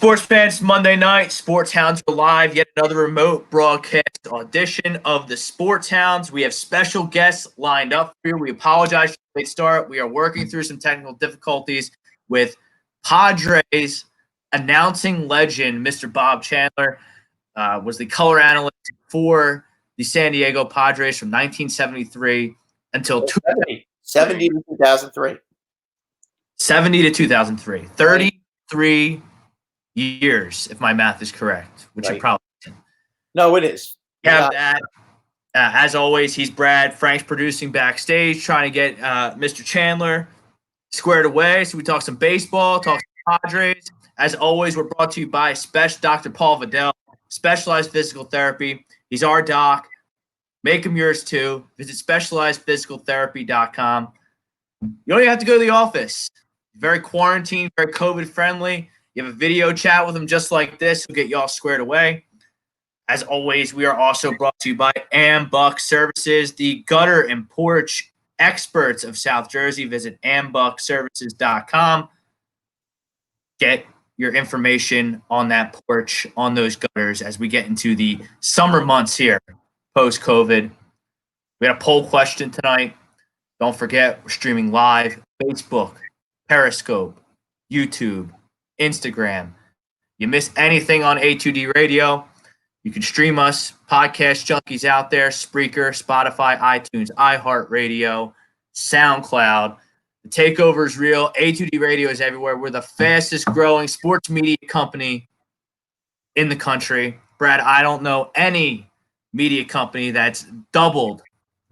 Sports fans, Monday night, Sports Hounds are live. Yet another remote broadcast audition of the Sports Hounds. We have special guests lined up for you. We apologize for the late start. We are working through some technical difficulties with Padres announcing legend, Mr. Bob Chandler, was the color analyst for the San Diego Padres from 1973 until 70 to 2003. 70 to 2003. 33 years, if my math is correct, which Right. it probably isn't. No, it is. We have that. As always, he's Brad. Frank's producing backstage, trying to get Mr. Chandler squared away. So we talk some baseball, talk some Padres. As always, we're brought to you by Dr. Paul Vidal, Specialized Physical Therapy. He's our doc. Make him yours too. Visit specializedphysicaltherapy.com. You don't even have to go to the office. Very quarantine, very COVID friendly. You have a video chat with him just like this. We'll get you all squared away. As always, we are also brought to you by Ambuck Services, the gutter and porch experts of South Jersey. Visit ambuckservices.com. Get your information on that porch, on those gutters as we get into the summer months here, post-COVID. We got a poll question tonight. Don't forget, we're streaming live, Facebook, Periscope, YouTube, Instagram. You miss anything on A2D Radio, you can stream us, podcast junkies out there, Spreaker, Spotify, iTunes, iHeartRadio, SoundCloud. The takeover is real. A2D Radio is everywhere. We're the fastest growing sports media company in the country. Brad, I don't know any media company that's doubled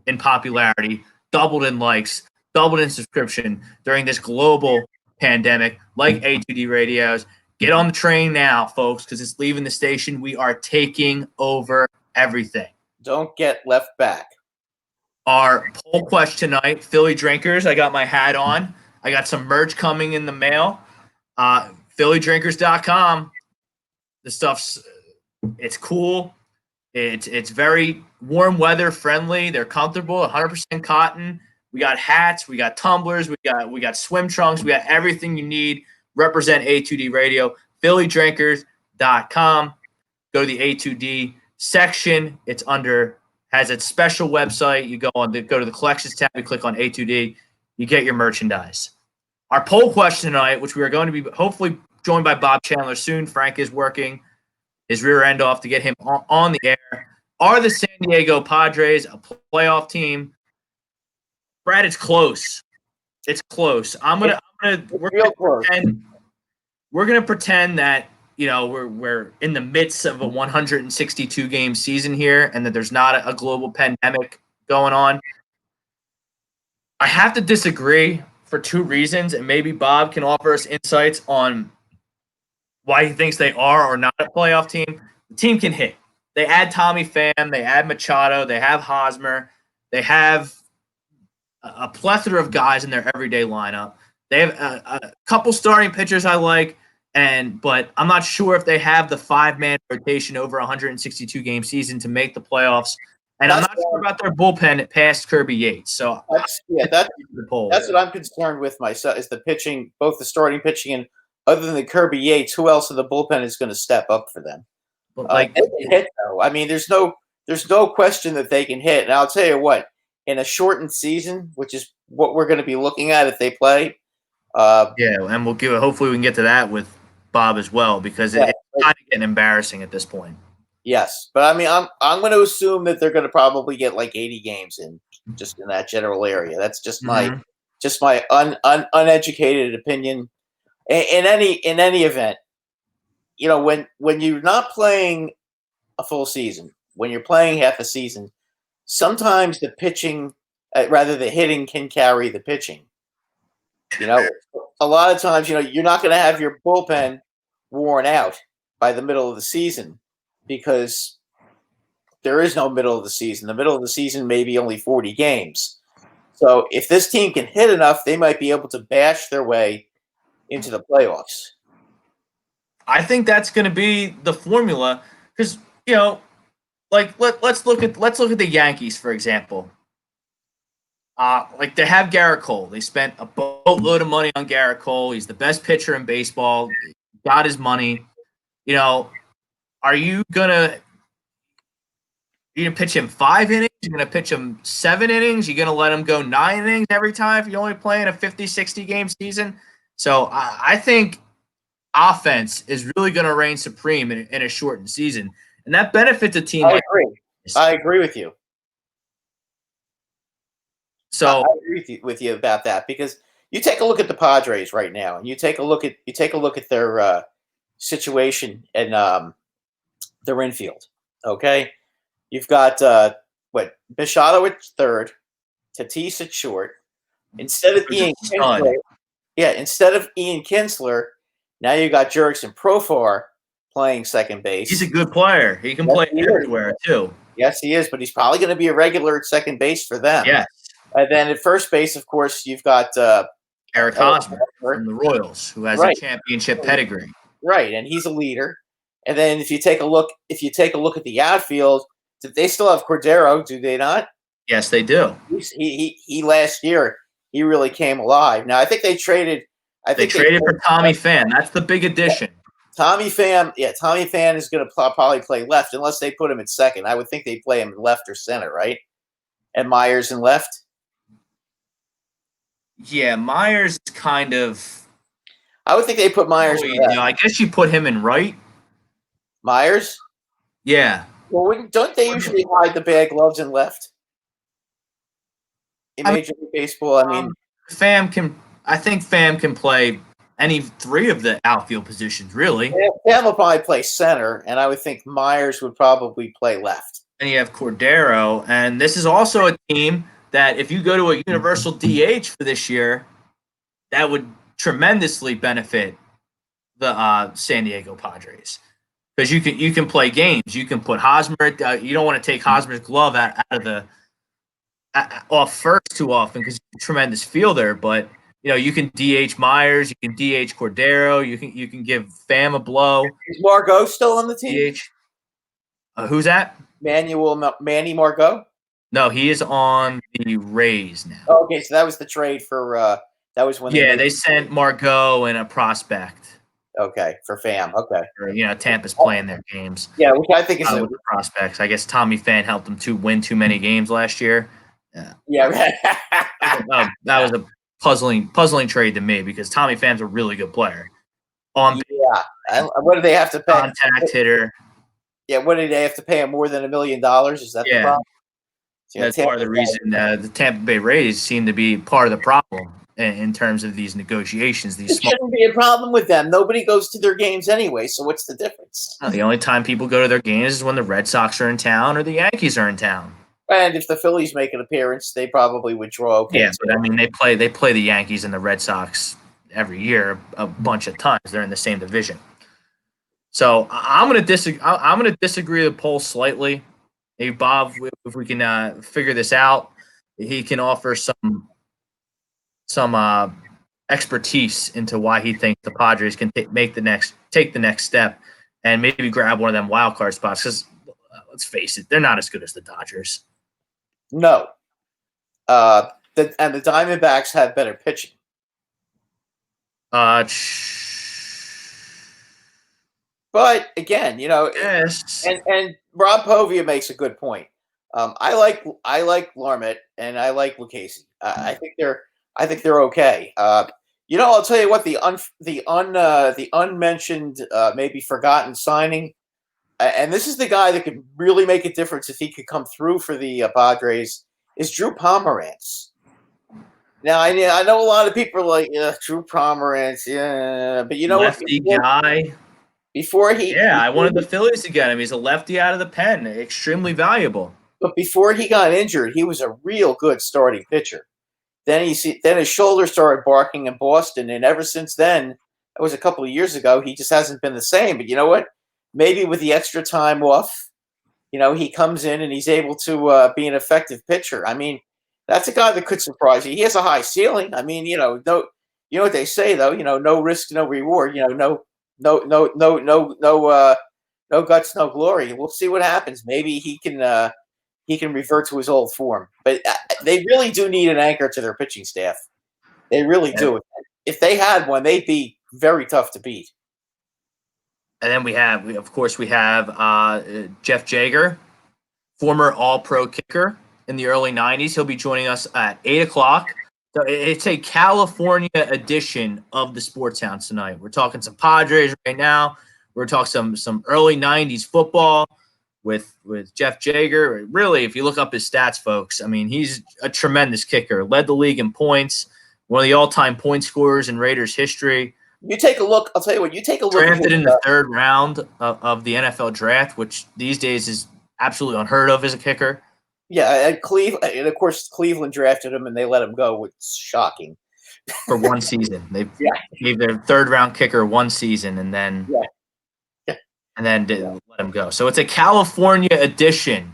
in popularity, doubled in likes, doubled in subscription during this global pandemic like A2D Radios. Get on the train now, folks, because it's leaving the station. We are taking over everything. Don't get left back. Our poll question tonight, Philly drinkers. I got my hat on. I got some merch coming in the mail. PhillyDrinkers.com. The stuff's it's cool. It's very warm weather friendly. They're comfortable, 100% cotton. We got hats, we got tumblers, we got swim trunks, we got everything you need. Represent A2D Radio, PhillyDrinkers.com. Go to the A2D section. It's has its special website. You go to the collections tab, you click on A2D, you get your merchandise. Our poll question tonight, which we are going to be hopefully joined by Bob Chandler soon. Frank is working his rear end off to get him on the air. Are the San Diego Padres a playoff team? Brad, it's close. It's close. We're gonna pretend that we're in the midst of a 162 game season here, and that there's not a global pandemic going on. I have to disagree for two reasons, and maybe Bob can offer us insights on why he thinks they are or not a playoff team. The team can hit. They add Tommy Pham, they add Machado, they have Hosmer, they have a plethora of guys in their everyday lineup. They have a couple starting pitchers I like, but I'm not sure if they have the 5-man rotation over a 162 game season to make the playoffs. And I'm not sure about their bullpen past Kirby Yates. So that's what I'm concerned with myself is the pitching, both the starting pitching and other than the Kirby Yates, who else in the bullpen is going to step up for them? They can hit, though. I mean, there's no question that they can hit. And I'll tell you what, in a shortened season, which is what we're going to be looking at if they play. And hopefully we can get to that with Bob as well, because it's kind of getting embarrassing at this point. Yes, but I mean, I'm going to assume that they're going to probably get like 80 games in just in that general area. That's just my uneducated opinion. In any event, when you're not playing a full season, when you're playing half a season, sometimes the pitching, rather the hitting, can carry the pitching. A lot of times, you're not going to have your bullpen worn out by the middle of the season because there is no middle of the season. The middle of the season may be only 40 games. So if this team can hit enough, they might be able to bash their way into the playoffs. I think that's going to be the formula because let's look at the Yankees for example. They have Garrett Cole. They spent a boatload of money on Garrett Cole. He's the best pitcher in baseball. Got his money. are you gonna pitch him 5 innings? You're gonna pitch him 7 innings? You're gonna let him go 9 innings every time if you're only playing a 50, 60 game season? So I think offense is really going to reign supreme in a shortened season, and that benefits a team. I agree with you. So I agree with you about that, because you take a look at the Padres right now, and you take a look at their situation in their infield. Okay, you've got Machado at third, Tatis at short. Instead of Ian Kinsler, now you got Jurickson Profar playing second base. He's a good player. He can play everywhere too. Yes, he is, but he's probably going to be a regular at second base for them. Yes. And then at first base, of course, you've got Eric Hosmer from the Royals, who has a championship pedigree. Right, and he's a leader. And then if you take a look at the outfield, they still have Cordero, do they not? Yes, they do. He last year he really came alive. Now I think they traded. They traded for Tommy Pham. That's the big addition. Tommy Pham is going to probably play left unless they put him at second. I would think they play him in left or center, right? And Myers in left. Yeah, Myers is kind of. I would think they put Myers. I guess you put him in right. Myers. Yeah. Well, don't they usually hide the bad gloves in left? In Major League Baseball, I mean, I think Pham can play any 3 of the outfield positions, really. Pham will probably play center, and I would think Myers would probably play left. And you have Cordero, and this is also a team that if you go to a universal DH for this year, that would tremendously benefit the San Diego Padres, because you can play games. You can put Hosmer. You don't want to take Hosmer's glove out of the off first too often because he's a tremendous fielder. But you can DH Myers, you can DH Cordero, you can give Pham a blow. Is Margot still on the team? DH. Who's that? Manny Margot. No, he is on the Rays now. Oh, okay, so that was the trade for that was when they sent Margot and a prospect. Okay, for Pham. Okay. Tampa's playing their games. Yeah, which I think is with the prospects. I guess Tommy Pham helped them win too many games last year. Yeah. That was a puzzling trade to me, because Tommy Pham's a really good player. What do they have to pay? Contact hitter. Yeah, what did they have to pay him, more than $1 million? Is that the problem? That's part of the reason the Tampa Bay Rays seem to be part of the problem in terms of these negotiations. It shouldn't be a problem with them. Nobody goes to their games anyway, so what's the difference? The only time people go to their games is when the Red Sox are in town or the Yankees are in town. And if the Phillies make an appearance, they probably would draw. Okay, yeah, but I mean, they play the Yankees and the Red Sox every year a bunch of times. They're in the same division. So I'm gonna disagree with the poll slightly. Hey Bob, if we can figure this out, he can offer some expertise into why he thinks the Padres can take the next step and maybe grab one of them wild card spots. Because let's face it, they're not as good as the Dodgers. No, and the Diamondbacks have better pitching. But again, yes. And Rob Povia makes a good point. I like Larmet and I like Lucchesi. I think they're okay. I'll tell you what, the unmentioned, maybe forgotten signing, and this is the guy that could really make a difference if he could come through for the Padres, is Drew Pomeranz. Now I know a lot of people are like, Drew Pomeranz, but lefty guy. Before I wanted the Phillies to get him. He's a lefty out of the pen, extremely valuable. But before he got injured, he was a real good starting pitcher. Then his shoulder started barking in Boston, and ever since then, that was a couple of years ago, he just hasn't been the same. But you know what? Maybe with the extra time off, he comes in and he's able to be an effective pitcher. I mean, that's a guy that could surprise you. He has a high ceiling. I mean, no, you know what they say though. No risk, no reward. No guts, no glory. We'll see what happens. Maybe he can revert to his old form. But they really do need an anchor to their pitching staff. They really do. If they had one, they'd be very tough to beat. And then we have Jeff Jaeger, former All-Pro kicker in the early 90s. He'll be joining us at 8 o'clock. So it's a California edition of the Sports Hounds tonight. We're talking some Padres right now. We're talking some early 90s football with Jeff Jaeger. Really, if you look up his stats, folks, I mean, he's a tremendous kicker. Led the league in points, one of the all-time point scorers in Raiders history. You take a look. I'll tell you what. You take a look. Drafted in the third round of the NFL draft, which these days is absolutely unheard of as a kicker. Yeah, and of course Cleveland drafted him and they let him go. It's shocking. For one season, they gave their third round kicker one season, and then let him go. So it's a California edition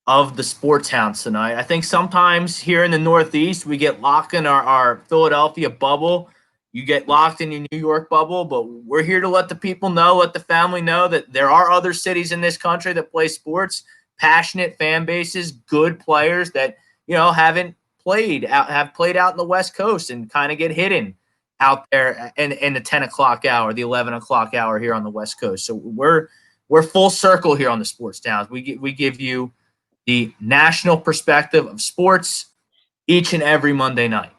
of the Sports Hounds tonight. I think sometimes here in the Northeast we get locked in our Philadelphia bubble. You get locked in your New York bubble, but we're here to let the people know, let the family know that there are other cities in this country that play sports. Passionate fan bases, good players that have played out in the West Coast and kind of get hidden out there in the 10 o'clock hour, the 11 o'clock hour here on the West Coast. So we're full circle here on the Sports Towns. We give you the national perspective of sports each and every Monday night.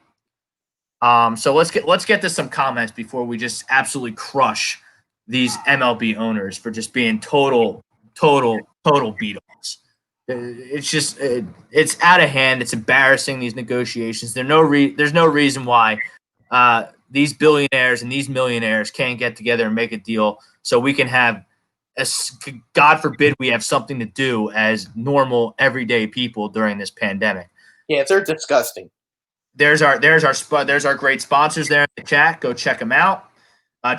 So let's get to some comments before we just absolutely crush these MLB owners for just being total beat-offs. It's just it's out of hand. It's embarrassing, these negotiations. There's no reason why these billionaires and these millionaires can't get together and make a deal so we can have, God forbid, we have something to do as normal everyday people during this pandemic. Yeah, they're disgusting. There's our great sponsors there in the chat. Go check them out.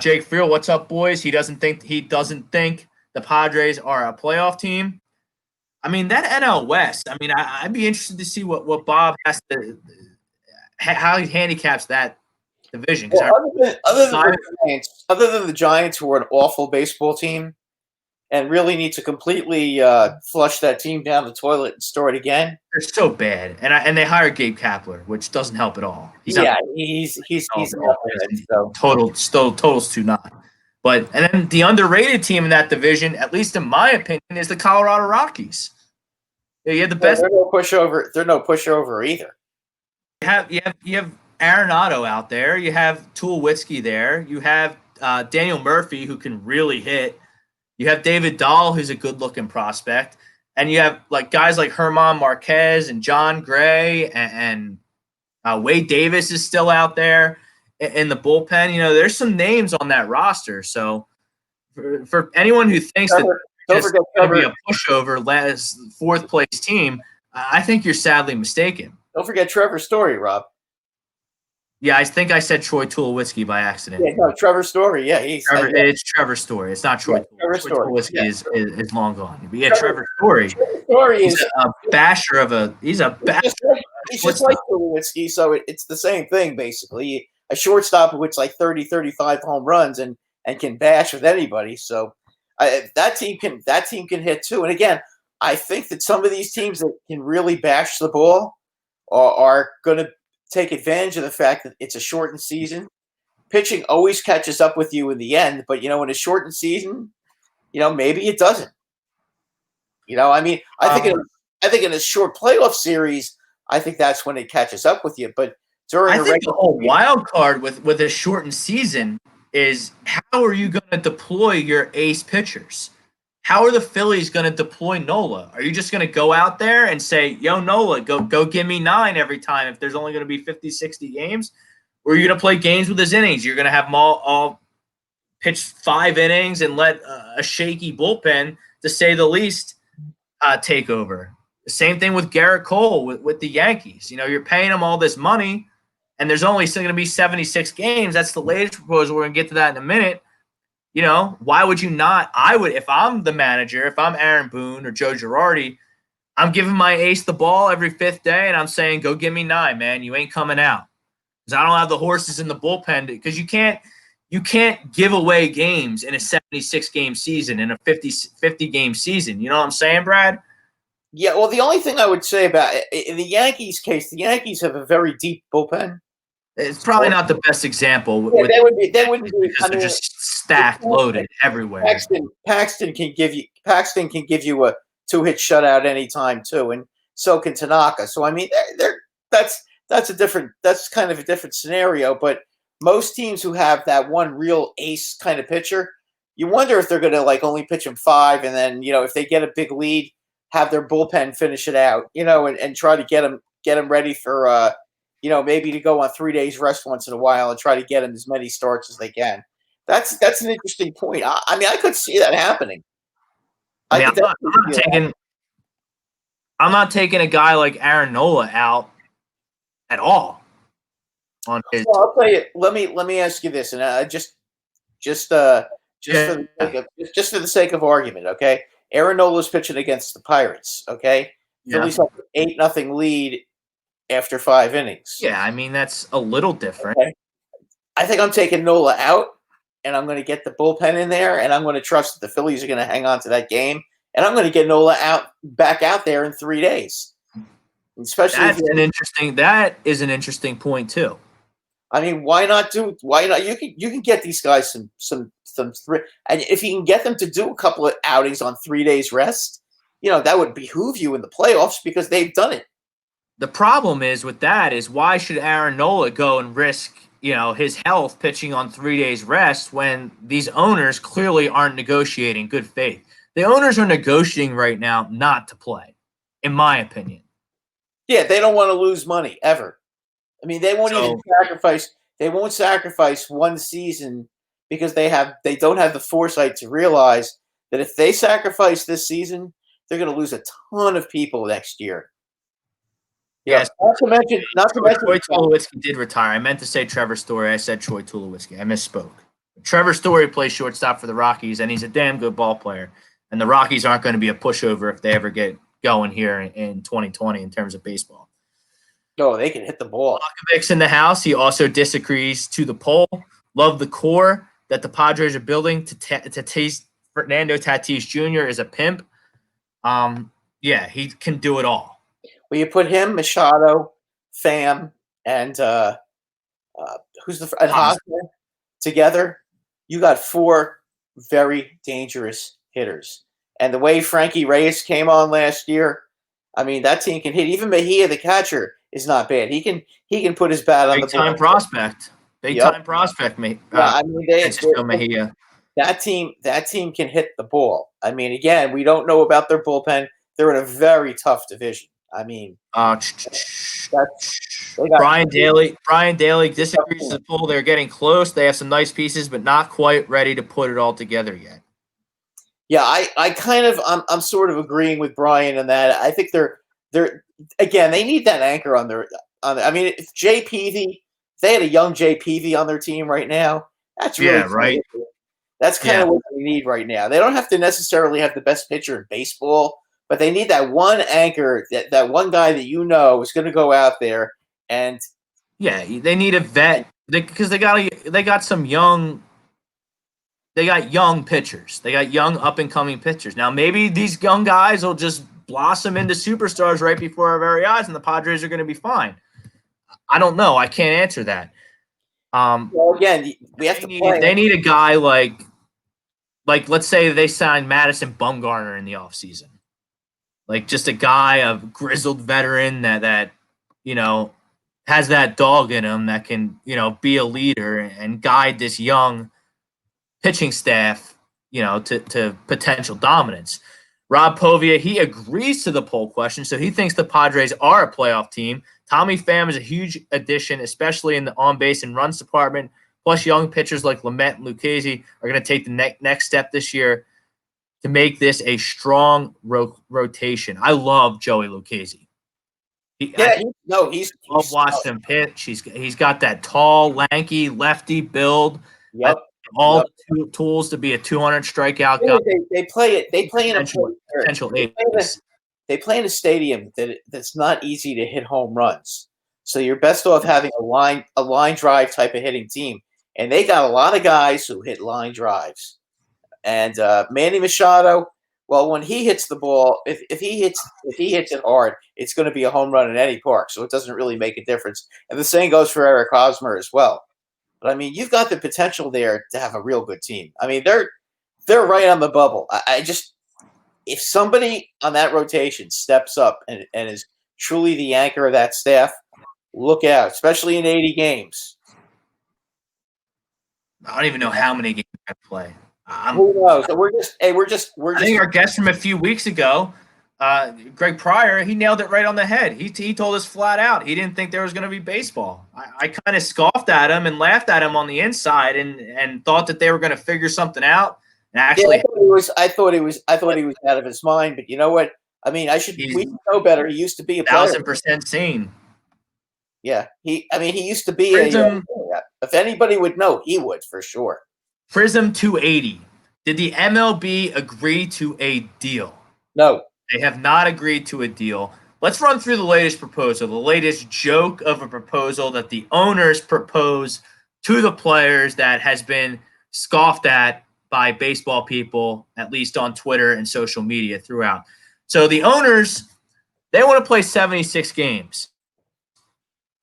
Jake Friel, what's up, boys? He doesn't think the Padres are a playoff team. I mean, that NL West, I mean, I'd be interested to see what Bob has to – how he handicaps that division. Well, other than the Giants, who are an awful baseball team and really need to completely flush that team down the toilet and start again. They're so bad. And they hired Gabe Kapler, which doesn't help at all. He's not bad, so. Totals to not. And then the underrated team in that division, at least in my opinion, is the Colorado Rockies. You have the best. They're no pushover. They're no pushover either. You have Arenado out there. You have Tulowitzki there. You have Daniel Murphy, who can really hit. You have David Dahl, who's a good-looking prospect, and you have guys like Herman Marquez and John Gray and Wade Davis is still out there in the bullpen. There's some names on that roster. So for anyone who thinks it's going to be a pushover, last fourth-place team, I think you're sadly mistaken. Don't forget Trevor Story, Rob. Yeah, I think I said Troy Tulowitzki by accident. Yeah, no, Trevor Story. Yeah, it's Trevor Story. It's not Troy. Trevor Tulowitzki is long gone. But yeah, Trevor Story. He's a basher of a. He's a basher. He's just like Tulowitzki, so it's the same thing basically. A shortstop who hits 30, 35 home runs and can bash with anybody. So that team can hit too. And again, I think that some of these teams that can really bash the ball are going to take advantage of the fact that it's a shortened season. Pitching always catches up with you in the end, but in a shortened season, maybe it doesn't. I mean, I think in a short playoff series, I think that's when it catches up with you. But during the whole wild card with a shortened season is how are you going to deploy your ace pitchers? How are the Phillies going to deploy Nola? Are you just going to go out there and say, yo, Nola, go give me 9 every time if there's only going to be 50, 60 games? Or are you going to play games with his innings? You're going to have them all pitch 5 innings and let a shaky bullpen, to say the least, take over. The same thing with Garrett Cole with the Yankees. You're paying him all this money, and there's only still going to be 76 games. That's the latest proposal. We're going to get to that in a minute. Why would you not? I would, if I'm the manager, if I'm Aaron Boone or Joe Girardi, I'm giving my ace the ball every 5th day, and I'm saying, go give me 9, man. You ain't coming out. Because I don't have the horses in the bullpen. Because you can't give away games in a 76-game season, in a 50-game season. You know what I'm saying, Brad? Yeah, well, the only thing I would say about in the Yankees case, the Yankees have a very deep bullpen. It's probably not the best example. Yeah, that would be because they're just stacked, loaded everywhere. Paxton can give you a 2-hit shutout anytime too, and so can Tanaka. So I mean, that's kind of a different scenario. But most teams who have that one real ace kind of pitcher, you wonder if they're going to like only pitch him 5, and then if they get a big lead, have their bullpen finish it out, and try to get them ready for maybe to go on 3 days rest once in a while and try to get them as many starts as they can. That's an interesting point. I mean, I could see that happening. I'm not taking a guy like Aaron Nola out at all. Well, I'll tell you. Let me ask you this, and just for the sake of argument, okay? Aaron Nola's pitching against the Pirates, okay? Phillies have an 8-0 lead after 5 innings. Yeah, I mean that's a little different. Okay. I think I'm taking Nola out, and I'm going to get the bullpen in there, and I'm going to trust that the Phillies are going to hang on to that game, and I'm going to get Nola back out there in 3 days. Especially that is an interesting point too. I mean, why not? You can get these guys some three, and if you can get them to do a couple of outings on 3 days rest, that would behoove you in the playoffs because they've done it. The problem is with that is why should Aaron Nola go and risk his health pitching on 3 days rest when these owners clearly aren't negotiating good faith? The owners are negotiating right now not to play, in my opinion. Yeah, they don't want to lose money ever. I mean, they won't even sacrifice. They won't sacrifice one season because they don't have the foresight to realize that if they sacrifice this season, they're going to lose a ton of people next year. Yes. Not to mention, Troy Tulowitzki did retire. I meant to say Trevor Story. I said Troy Tulowitzki. I misspoke. Trevor Story plays shortstop for the Rockies, and he's a damn good ball player. And the Rockies aren't going to be a pushover if they ever get going here in 2020 in terms of baseball. No, they can hit the ball. Malcolm's in the house. He also disagrees to the poll. Love the core that the Padres are building. Tatis Fernando Tatis Jr. is a pimp. Yeah, he can do it all. Well, you put him, Machado, Pham, and Hosmer together. You got 4 very dangerous hitters. And the way Frankie Reyes came on last year, I mean, that team can hit. Even Mejia, the catcher, is not bad. He can put his bat on the ball. Big time prospect, mate. I mean, Mejia. That team can hit the ball. I mean, again, we don't know about their bullpen. They're in a very tough division. I mean, Brian Daly disagrees with the poll. They're getting close. They have some nice pieces, but not quite ready to put it all together yet. Yeah, I'm sort of agreeing with Brian in that. I think they're again, they need that anchor on their. I mean, if Jay Peavy, if they had a young Jay Peavy on their team right now, that's really right. That's kind of what they need right now. They don't have to necessarily have the best pitcher in baseball, but they need that one anchor, that one guy that is going to go out there and. Yeah, they need a vet because they got some young. They got young pitchers. They got young up-and-coming pitchers. Now, maybe these young guys will just blossom into superstars right before our very eyes, and the Padres are going to be fine. I don't know. I can't answer that. Well, again, we have to play. They need a guy like let's say they signed Madison Bumgarner in the offseason. Like just a guy, a grizzled veteran that has that dog in him that can, be a leader and guide this young pitching staff, to potential dominance. Rob Povia, he agrees to the poll question, so he thinks the Padres are a playoff team. Tommy Pham is a huge addition, especially in the on-base and runs department. Plus, young pitchers like Lamet and Lucchesi are going to take the next step this year to make this a strong rotation. I love Joey Lucchesi. He's watched him pitch. He's got that tall, lanky, lefty build. Yep. The tools to be a 200 strikeout guy. They play in potential They play in a stadium that's not easy to hit home runs. So you're best off having a line drive type of hitting team. And they got a lot of guys who hit line drives. And Manny Machado, Well, when he hits the ball, if he hits it hard, it's going to be a home run in any park. So it doesn't really make a difference. And the same goes for Eric Hosmer as well. But I mean, you've got the potential there to have a real good team. I mean, they're right on the bubble. I just, if somebody on that rotation steps up and is truly the anchor of that staff, look out, especially in 80 games. I don't even know how many games I play. Who knows? So we're just. I think our guest from a few weeks ago, Greg Pryor, he nailed it right on the head. He told us flat out he didn't think there was going to be baseball. I kind of scoffed at him and laughed at him on the inside and thought that they were going to figure something out. And actually, I thought he was out of his mind. But you know what? I mean, we know better. He used to be a player. 1,000% sane. Yeah, he used to be if anybody would know, he would for sure. Prism 280. Did the MLB agree to a deal? No. They have not agreed to a deal. Let's run through the latest proposal, the latest joke of a proposal that the owners propose to the players that has been scoffed at by baseball people, at least on Twitter and social media throughout. So the owners, they want to play 76 games.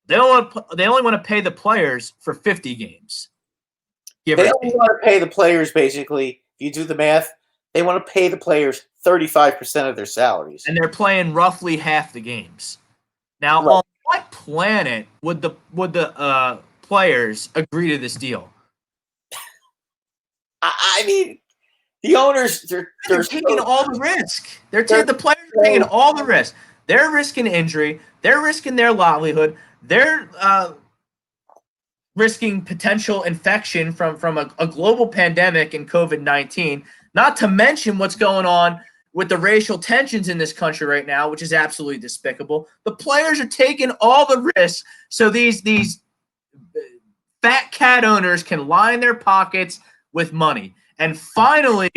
They only want to pay the players for 50 games. They only want to pay the players, basically, if you do the math, they want to pay the players 35% of their salaries. And they're playing roughly half the games. Now, right. On what planet would the players agree to this deal? I mean, the owners, they're taking all the risk. The players are taking all the risk. They're risking injury. They're risking their livelihood. They're risking potential infection from a global pandemic and COVID-19, not to mention what's going on with the racial tensions in this country right now, which is absolutely despicable. The players are taking all the risks so these fat cat owners can line their pockets with money. And finally,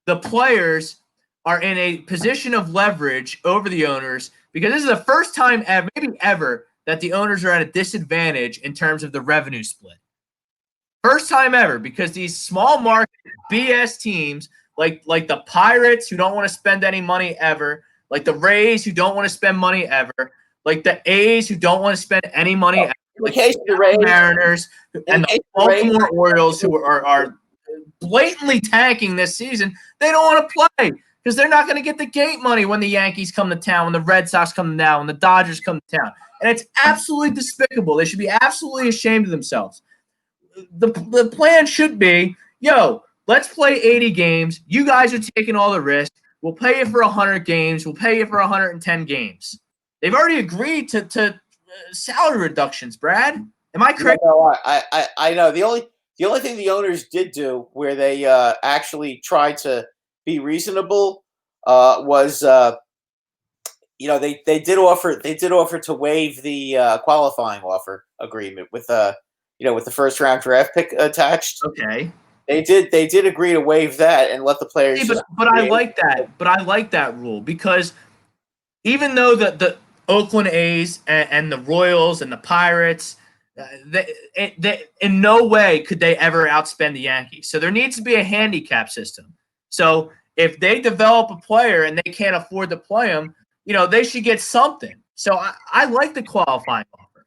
the players are in a position of leverage over the owners because this is the first time ever, maybe ever, that the owners are at a disadvantage in terms of the revenue split. First time ever, because these small market BS teams like the Pirates, who don't want to spend any money ever, like the Rays, who don't want to spend money ever, like the A's, who don't want to spend any money ever, like the Mariners and the Baltimore Orioles, who are blatantly tanking this season, they don't want to play because they're not going to get the gate money when the Yankees come to town, when the Red Sox come to town, when the Dodgers come to town. And it's absolutely despicable. They should be absolutely ashamed of themselves. The plan should be, let's play 80 games. You guys are taking all the risk. We'll pay you for 100 games. We'll pay you for 110 games. They've already agreed to salary reductions, Brad. Am I correct? No, I know. The only thing the owners did do where they actually tried to be reasonable was they did offer to waive the qualifying offer agreement with the first round draft pick attached. Okay. They did agree to waive that and let the players. Hey, but I like that. But I like that rule because even though the Oakland A's and the Royals and the Pirates, they in no way could they ever outspend the Yankees. So there needs to be a handicap system. So if they develop a player and they can't afford to play him, they should get something. So I like the qualifying offer.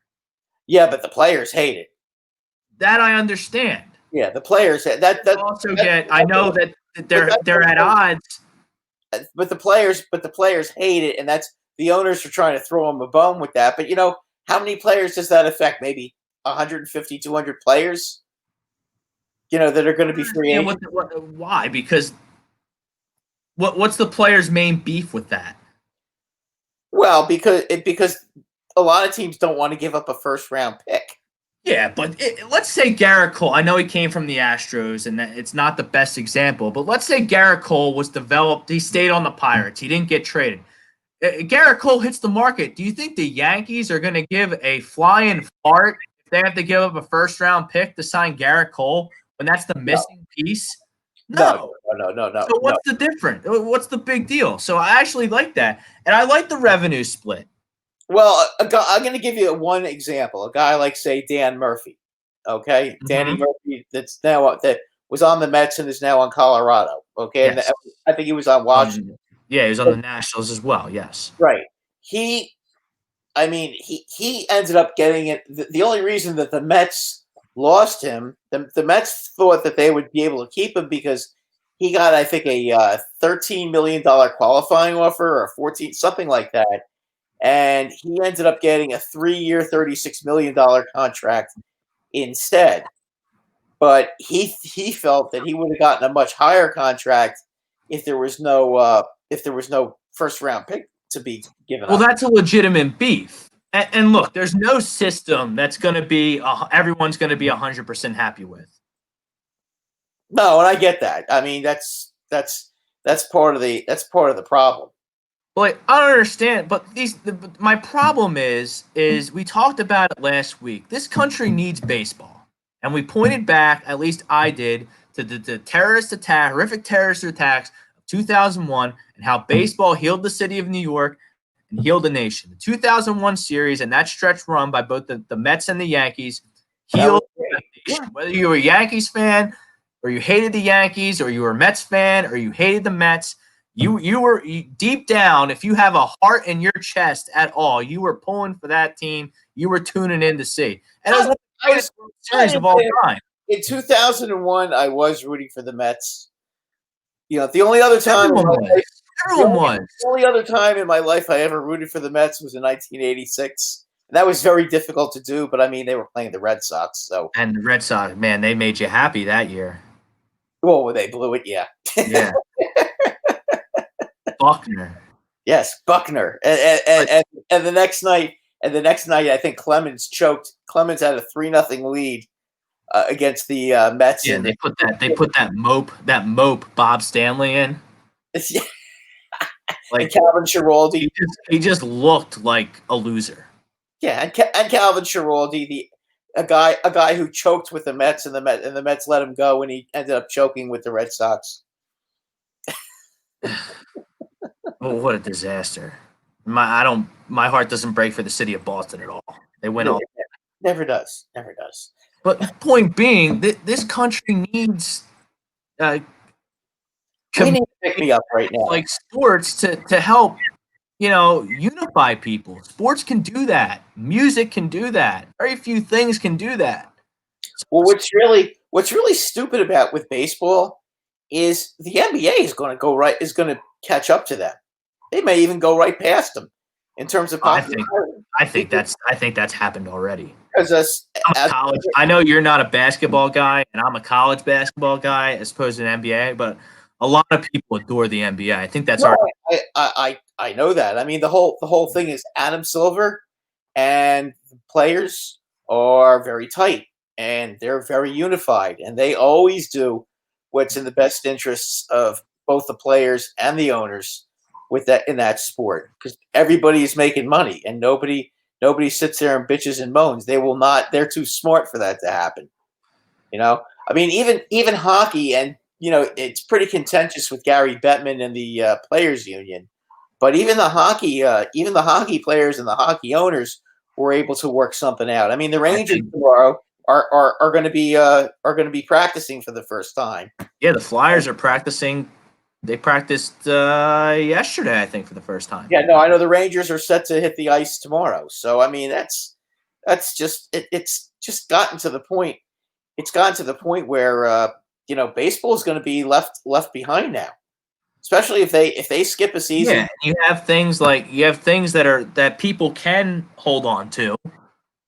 Yeah, but the players hate it. That I understand. Yeah, the players that also get. I know that they're at odds. But the players hate it, and that's the owners are trying to throw them a bone with that. But how many players does that affect? Maybe 150, 200 players. That are going to be free agents. Why? Because what's the players' main beef with that? Well, because a lot of teams don't want to give up a first round pick. Yeah, but let's say Garrett Cole. I know he came from the Astros, and it's not the best example. But let's say Garrett Cole was developed. He stayed on the Pirates. He didn't get traded. Garrett Cole hits the market. Do you think the Yankees are going to give a flying fart if they have to give up a first-round pick to sign Garrett Cole when that's the missing piece? No. So what's the difference? What's the big deal? So I actually like that, and I like the revenue split. Well, I'm going to give you one example. A guy like, say, Dan Murphy. Okay, Danny Murphy. That's now that was on the Mets and is now on Colorado. Okay, Yes. and I think he was on Washington. Yeah, he was on the Nationals as well. Yes. Right. He ended up getting it. The only reason that the Mets lost him, the Mets thought that they would be able to keep him because he got, I think, a $13 million qualifying offer or 14, something like that. And he ended up getting a 3-year, $36 million contract instead. But he felt that he would have gotten a much higher contract if there was no first round pick to be given Well, up. that's a legitimate beef. And look, there's no system that's going to be everyone's going to be 100% happy with. No, and I get that. I mean, that's part of the problem. But I don't understand. But my problem is we talked about it last week. This country needs baseball, and we pointed back. At least I did to the horrific terrorist attacks of 2001, and how baseball healed the city of New York and healed the nation. The 2001 series and that stretch run by both the Mets and the Yankees healed the nation. Whether you were a Yankees fan or you hated the Yankees or you were a Mets fan or you hated the Mets, you were deep down, if you have a heart in your chest at all, you were pulling for that team. You were tuning in to see. And it was one of the greatest series of all time. In 2001, I was rooting for the Mets. You know, the only other time the only other time in my life I ever rooted for the Mets was in 1986. And that was very difficult to do, but I mean, they were playing the Red Sox. So, and the Red Sox, man, they made you happy that year. Well, they blew it, yeah. Yeah. Buckner. Yes, Buckner. And the next night, I think Clemens choked. Clemens had a 3-0 lead against the Mets. Yeah, they put that mope Bob Stanley in. Like and Calvin Schiraldi. He just looked like a loser. Yeah, and Calvin Schiraldi, a guy who choked with the Mets, and the Mets let him go, and he ended up choking with the Red Sox. Oh, what a disaster! My heart doesn't break for the city of Boston at all. They went all. Never does. But point being, this country needs we need to pick me up right now. Like sports to help, unify people. Sports can do that. Music can do that. Very few things can do that. Well, what's really stupid about with baseball is the NBA is going to catch up to them. They may even go right past them in terms of popularity. I think that's happened already. I know you're not a basketball guy, and I'm a college basketball guy as opposed to an NBA, but a lot of people adore the NBA. I think that's I know that. I mean, the whole thing is Adam Silver and the players are very tight and they're very unified, and they always do what's in the best interests of both the players and the owners in that sport, because everybody is making money and nobody sits there and bitches and moans. They will not. They're too smart for that to happen. I mean, even hockey, and it's pretty contentious with Gary Bettman and the players union, but even the hockey players and the hockey owners were able to work something out. I mean, the Rangers tomorrow are going to be practicing for the first time. Yeah, the Flyers are practicing. They practiced yesterday, I think, for the first time. Yeah, no, I know the Rangers are set to hit the ice tomorrow. So I mean, it's just gotten to the point. It's gotten to the point where baseball is going to be left behind now, especially if they skip a season. Yeah, you have things that people can hold on to.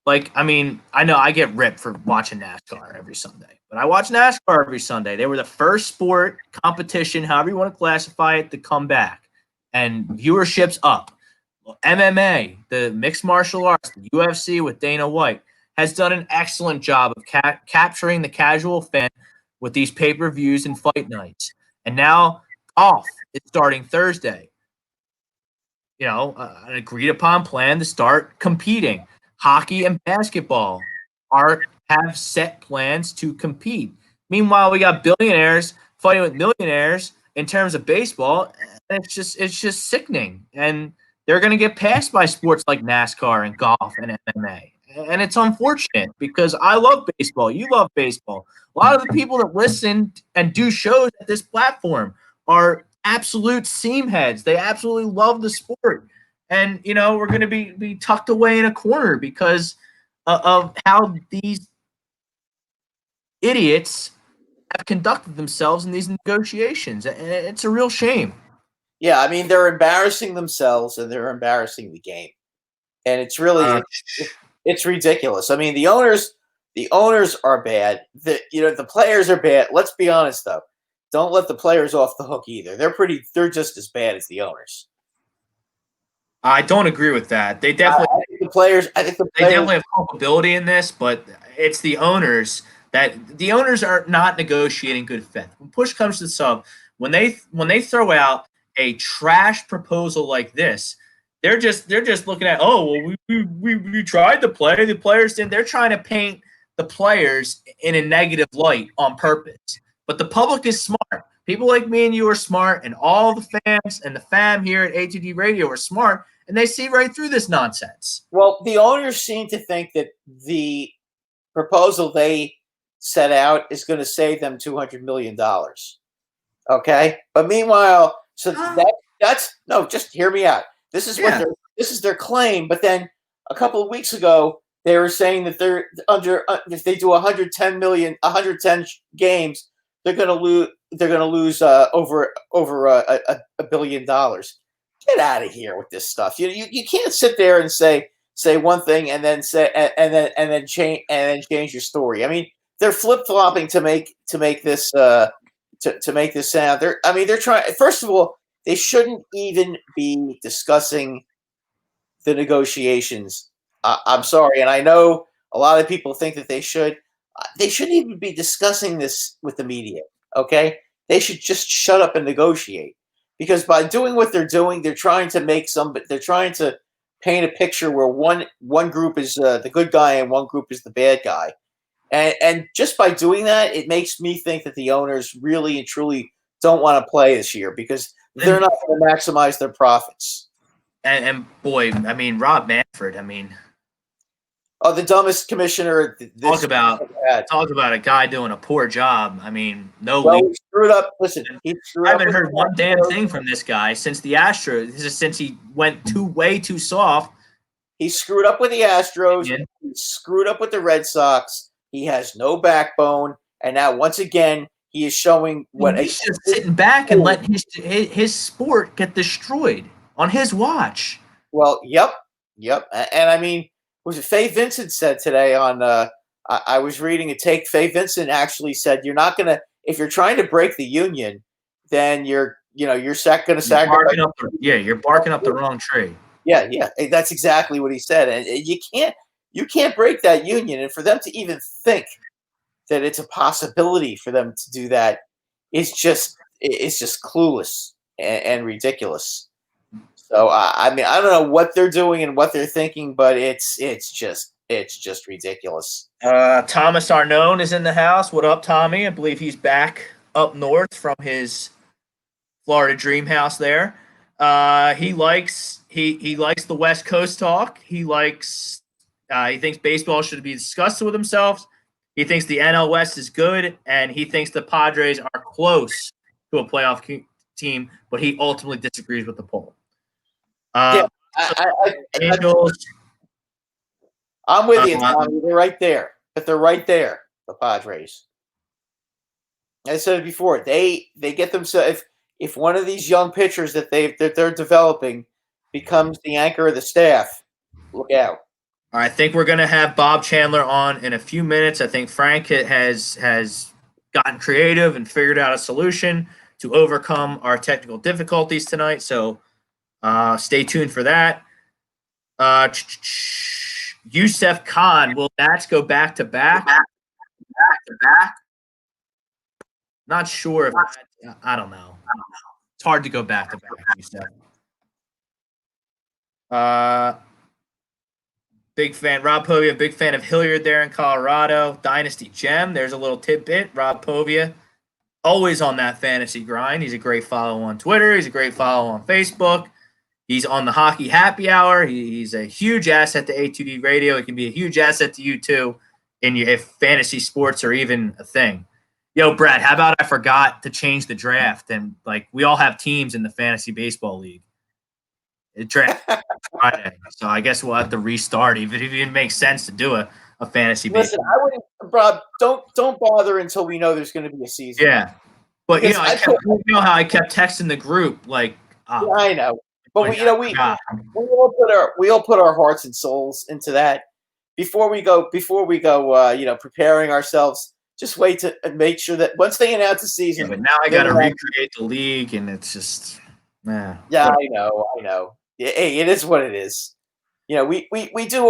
Like, I mean, I know I get ripped for watching NASCAR every Sunday, but I watch NASCAR every Sunday. They were the first sport competition, however you want to classify it, to come back, and viewership's up. MMA, the mixed martial arts, the UFC with Dana White, has done an excellent job of capturing the casual fan with these pay-per-views and fight nights. And now golf is starting Thursday. An agreed-upon plan to start competing. Hockey and basketball have set plans to compete. Meanwhile, we got billionaires fighting with millionaires in terms of baseball. It's just sickening. And they're going to get passed by sports like NASCAR and golf and MMA. And it's unfortunate because I love baseball. You love baseball. A lot of the people that listen and do shows at this platform are absolute seamheads. They absolutely love the sport. And, we're going to be tucked away in a corner because of how these idiots have conducted themselves in these negotiations. And it's a real shame. Yeah, I mean, they're embarrassing themselves and they're embarrassing the game. And it's really it's ridiculous. I mean, the owners are bad. The players are bad. Let's be honest though. Don't let the players off the hook either. They're just as bad as the owners. I don't agree with that. They definitely I think the players definitely have culpability in this, but it's the owners are not negotiating good faith. When push comes to shove, when they throw out a trash proposal like this, they're just looking at, we tried to play. The players didn't. They're trying to paint the players in a negative light on purpose. But the public is smart. People like me and you are smart, and all the fans and the fam here at ATD Radio are smart, and they see right through this nonsense. Well, the owners seem to think that the proposal they set out is going to save them $200 million. Okay? But meanwhile, just hear me out. This is their claim, but then a couple of weeks ago they were saying that they're if they do 110 games, they're going to lose over $1 billion. Get out of here with this stuff. You can't sit there and say one thing and then change your story. I mean, they're flip-flopping to make this to make this sound. They're trying. First of all, they shouldn't even be discussing the negotiations. I'm sorry, and I know a lot of people think that they should. They shouldn't even be discussing this with the media. Okay, they should just shut up and negotiate. Because by doing what they're doing, they're trying to paint a picture where one group is the good guy and one group is the bad guy. And just by doing that, it makes me think that the owners really and truly don't want to play this year because they're not going to maximize their profits. And boy, I mean, Rob Manfred, the dumbest commissioner. Talk about a guy doing a poor job. I mean, he screwed up. Listen, I haven't heard one damn thing from this guy since the Astros. Since he went way too soft. He screwed up with the Astros. Yeah. He screwed up with the Red Sox. He has no backbone, and now once again he is showing what he's just sitting back and letting his sport get destroyed on his watch. Well, yep, and I mean. Was it Faye Vincent said today on I was reading a take. Faye Vincent actually said you're not gonna if you're trying to break the union, then you're gonna sacrifice. You're barking up the wrong tree. Yeah, that's exactly what he said, and you can't break that union, and for them to even think that it's a possibility for them to do that, it's just clueless and ridiculous. So I mean, I don't know what they're doing and what they're thinking, but it's just ridiculous. Thomas Arnone is in the house. What up, Tommy? I believe he's back up north from his Florida dream house there. He likes the West Coast talk. He thinks baseball should be discussed with themselves. He thinks the NL West is good, and he thinks the Padres are close to a playoff team, but he ultimately disagrees with the poll. Angels. I'm with you, Tommy. They're right there. But they're right there, the Padres. I said it before. They get themselves if one of these young pitchers that they're developing becomes the anchor of the staff, look out. I think we're going to have Bob Chandler on in a few minutes. I think Frank has gotten creative and figured out a solution to overcome our technical difficulties tonight. So stay tuned for that. Yusef Khan, will Nats go back to back? Not sure if I don't know. It's hard to go back to back, Yusef. Big fan, Rob Povia, big fan of Hilliard there in Colorado. Dynasty Gem, there's a little tidbit. Rob Povia, always on that fantasy grind. He's a great follow on Twitter. He's a great follow on Facebook. He's on the Hockey Happy Hour. He's a huge asset to A2D Radio. He can be a huge asset to you too, if fantasy sports are even a thing. Yo, Brad, how about I forgot to change the draft? And we all have teams in the fantasy baseball league. It draft Friday, so I guess we'll have to restart. Even if it even makes sense to do a fantasy Listen, baseball. I wouldn't, Rob. Don't bother until we know there's going to be a season. Yeah, but you know how I kept texting the group I know, but we all put our hearts and souls into that before we go. Preparing ourselves. Just wait to make sure that once they announce the season. Yeah, but now I got to recreate the league, and it's just, Yeah, I know. Yeah, hey, it is what it is. We do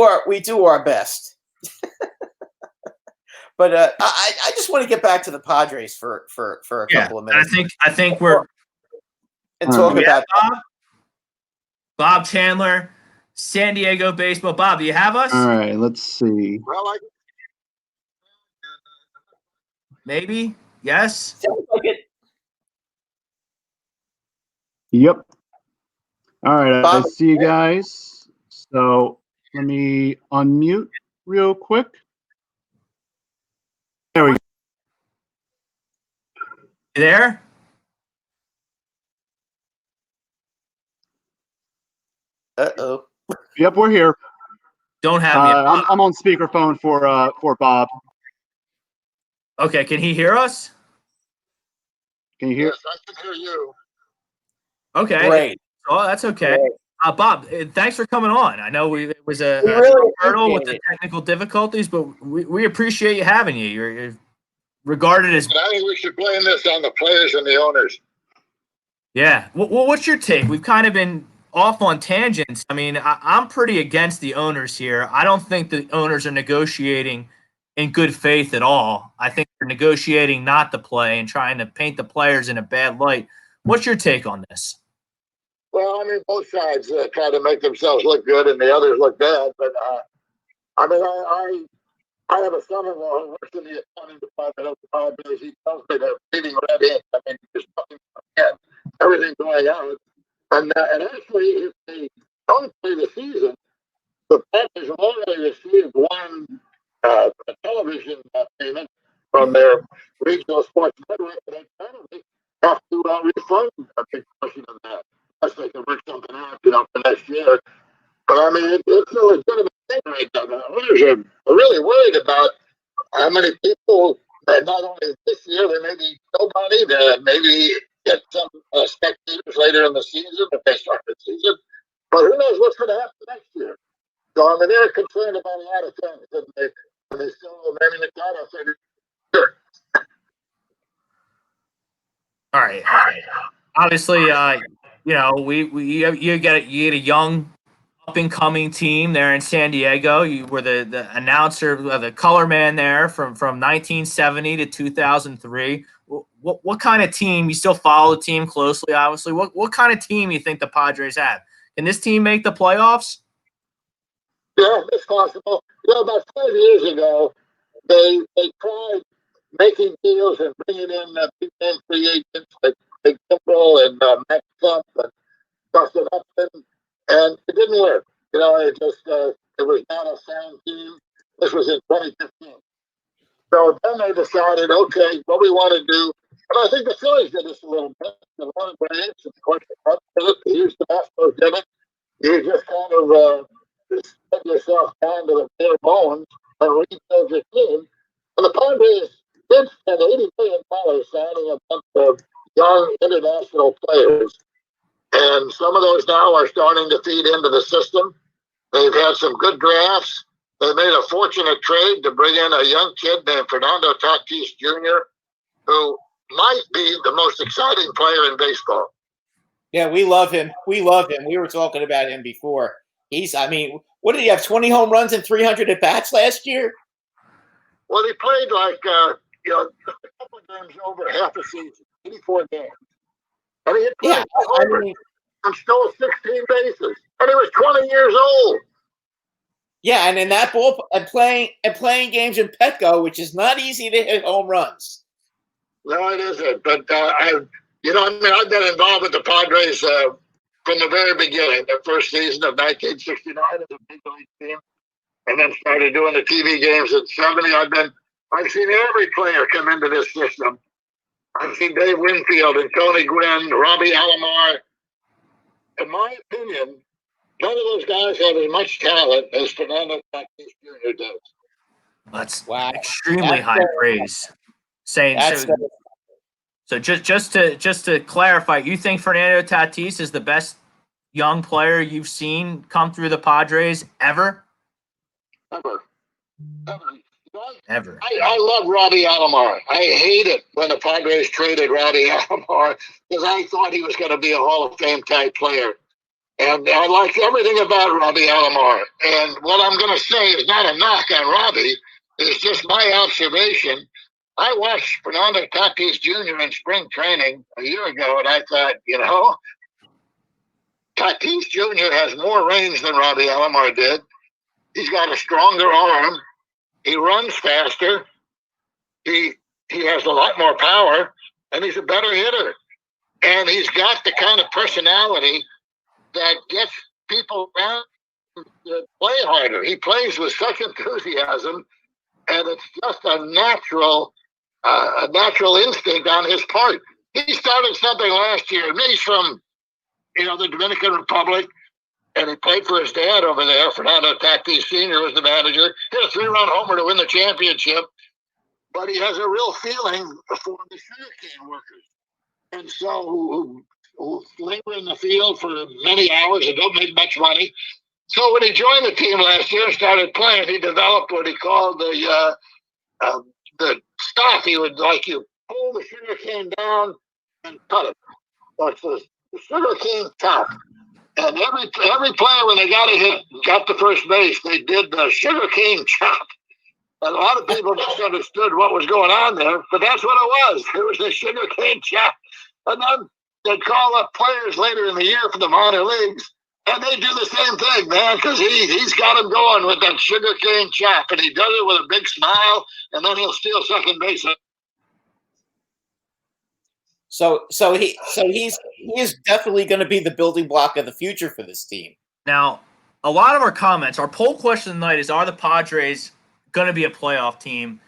our best. But I just want to get back to the Padres for a couple of minutes. I think we're and talk about Bob Chandler, San Diego baseball. Bob, do you have us? All right, let's see. Well, maybe. Yes. Sounds like it. Yep. All right, Bob, I see you guys. So let me unmute real quick. There we go. You there? Uh-oh. Yep, we're here. Don't have me. I'm on speakerphone for Bob. Okay, can he hear us? Can you hear? yes, I can hear you. Okay. Great. Oh, that's okay. Great. Bob, thanks for coming on. I know it was a really hurdle with the appreciate technical difficulties, but we appreciate you having you. You're regarded as. But I think we should blame this on the players and the owners. Yeah. Well, what's your take? We've kind of been off on tangents. I mean, I'm pretty against the owners here. I don't think the owners are negotiating in good faith at all. I think they're negotiating not to play and trying to paint the players in a bad light. What's your take on this? Well, I mean, both sides try to make themselves look good and the others look bad. But I have a son-in-law who works in the accounting department of the Padres. He tells me they're bleeding red ink. I mean, there's nothing to forget. Everything going on. And actually, if they don't play the season, the Padres have already received one television payment from their regional sports network, and they probably have to refund a big portion of that. Unless they can work something out, for next year. But I mean, it's a legitimate thing right now. The owners are really worried about how many people, not only this year, there may be nobody, maybe get some spectators later in the season if they start the season. But who knows what's going to happen next year? So I mean, they're concerned about a lot of things, and they still Manny Machado said, sure. All right. Obviously, you get a young, up and coming team there in San Diego. You were the announcer, the color man there from 1970 to 2003. What kind of team? You still follow the team closely, obviously. What kind of team you think the Padres have? Can this team make the playoffs? Yeah, it's possible. About 5 years ago, they tried making deals and bringing in big name free agents like Big Kimbrel and Matt Trump and Dustin Upton, and it didn't work. It was not a sound team. This was in 2015. So then they decided, okay, what we want to do, and I think the Phillies did this a little bit. The one branch, of course, the Cubs did it, the Houston Astros did it. You just kind of set yourself down to the bare bones and rebuild your team. And the Padres did spend $80 million signing a bunch of young international players. And some of those now are starting to feed into the system. They've had some good drafts. They made a fortunate trade to bring in a young kid named Fernando Tatis Jr., who might be the most exciting player in baseball. Yeah, we love him. We were talking about him before. What did he have, 20 home runs and 300 at-bats last year? Well, he played just a couple of games over half a season, 84 games. And he hit 20 homers and stole 16 bases. And he was 20 years old. Yeah, and in that ball, and playing games in Petco, which is not easy to hit home runs. No, it isn't. But I've been involved with the Padres from the very beginning. Their first season of 1969 as a big league team, and then started doing the TV games in '70. I've seen every player come into this system. I've seen Dave Winfield and Tony Gwynn, Robbie Alomar. In my opinion, none of those guys have as much talent as Fernando Tatis Jr. does. That's Wow. extremely high praise. So just to clarify, you think Fernando Tatis is the best young player you've seen come through the Padres ever? Ever. I love Robbie Alomar. I hate it when the Padres traded Robbie Alomar because I thought he was going to be a Hall of Fame type player. And I liked everything about Robbie Alomar. And what I'm going to say is not a knock on Robbie. It's just my observation. I watched Fernando Tatis Jr. in spring training a year ago, and I thought, Tatis Jr. has more range than Robbie Alomar did. He's got a stronger arm. He runs faster. He has a lot more power, and he's a better hitter. And he's got the kind of personality that gets people around to play harder. He plays with such enthusiasm, and it's just a natural instinct on his part. He started something last year. He's from, the Dominican Republic, and he played for his dad over there. Fernando Tatis Sr. was the manager. Hit a 3-run homer to win the championship, but he has a real feeling for the sugarcane workers. And so who labor in the field for many hours and don't make much money. So when he joined the team last year and started playing, he developed what he called the stuff. He would you pull the sugarcane down and cut it. So it's the sugarcane top. And every player, when they got a hit, got to first base, they did the sugarcane chop. And a lot of people misunderstood what was going on there, but that's what it was. It was the sugarcane chop. And then they'd call up players later in the year for the minor leagues, and they do the same thing, man, because he's got him going with that sugarcane chop, and he does it with a big smile, and then he'll steal second base. So he is definitely going to be the building block of the future for this team. Now, a lot of our comments, our poll question tonight is: are the Padres going to be a playoff team?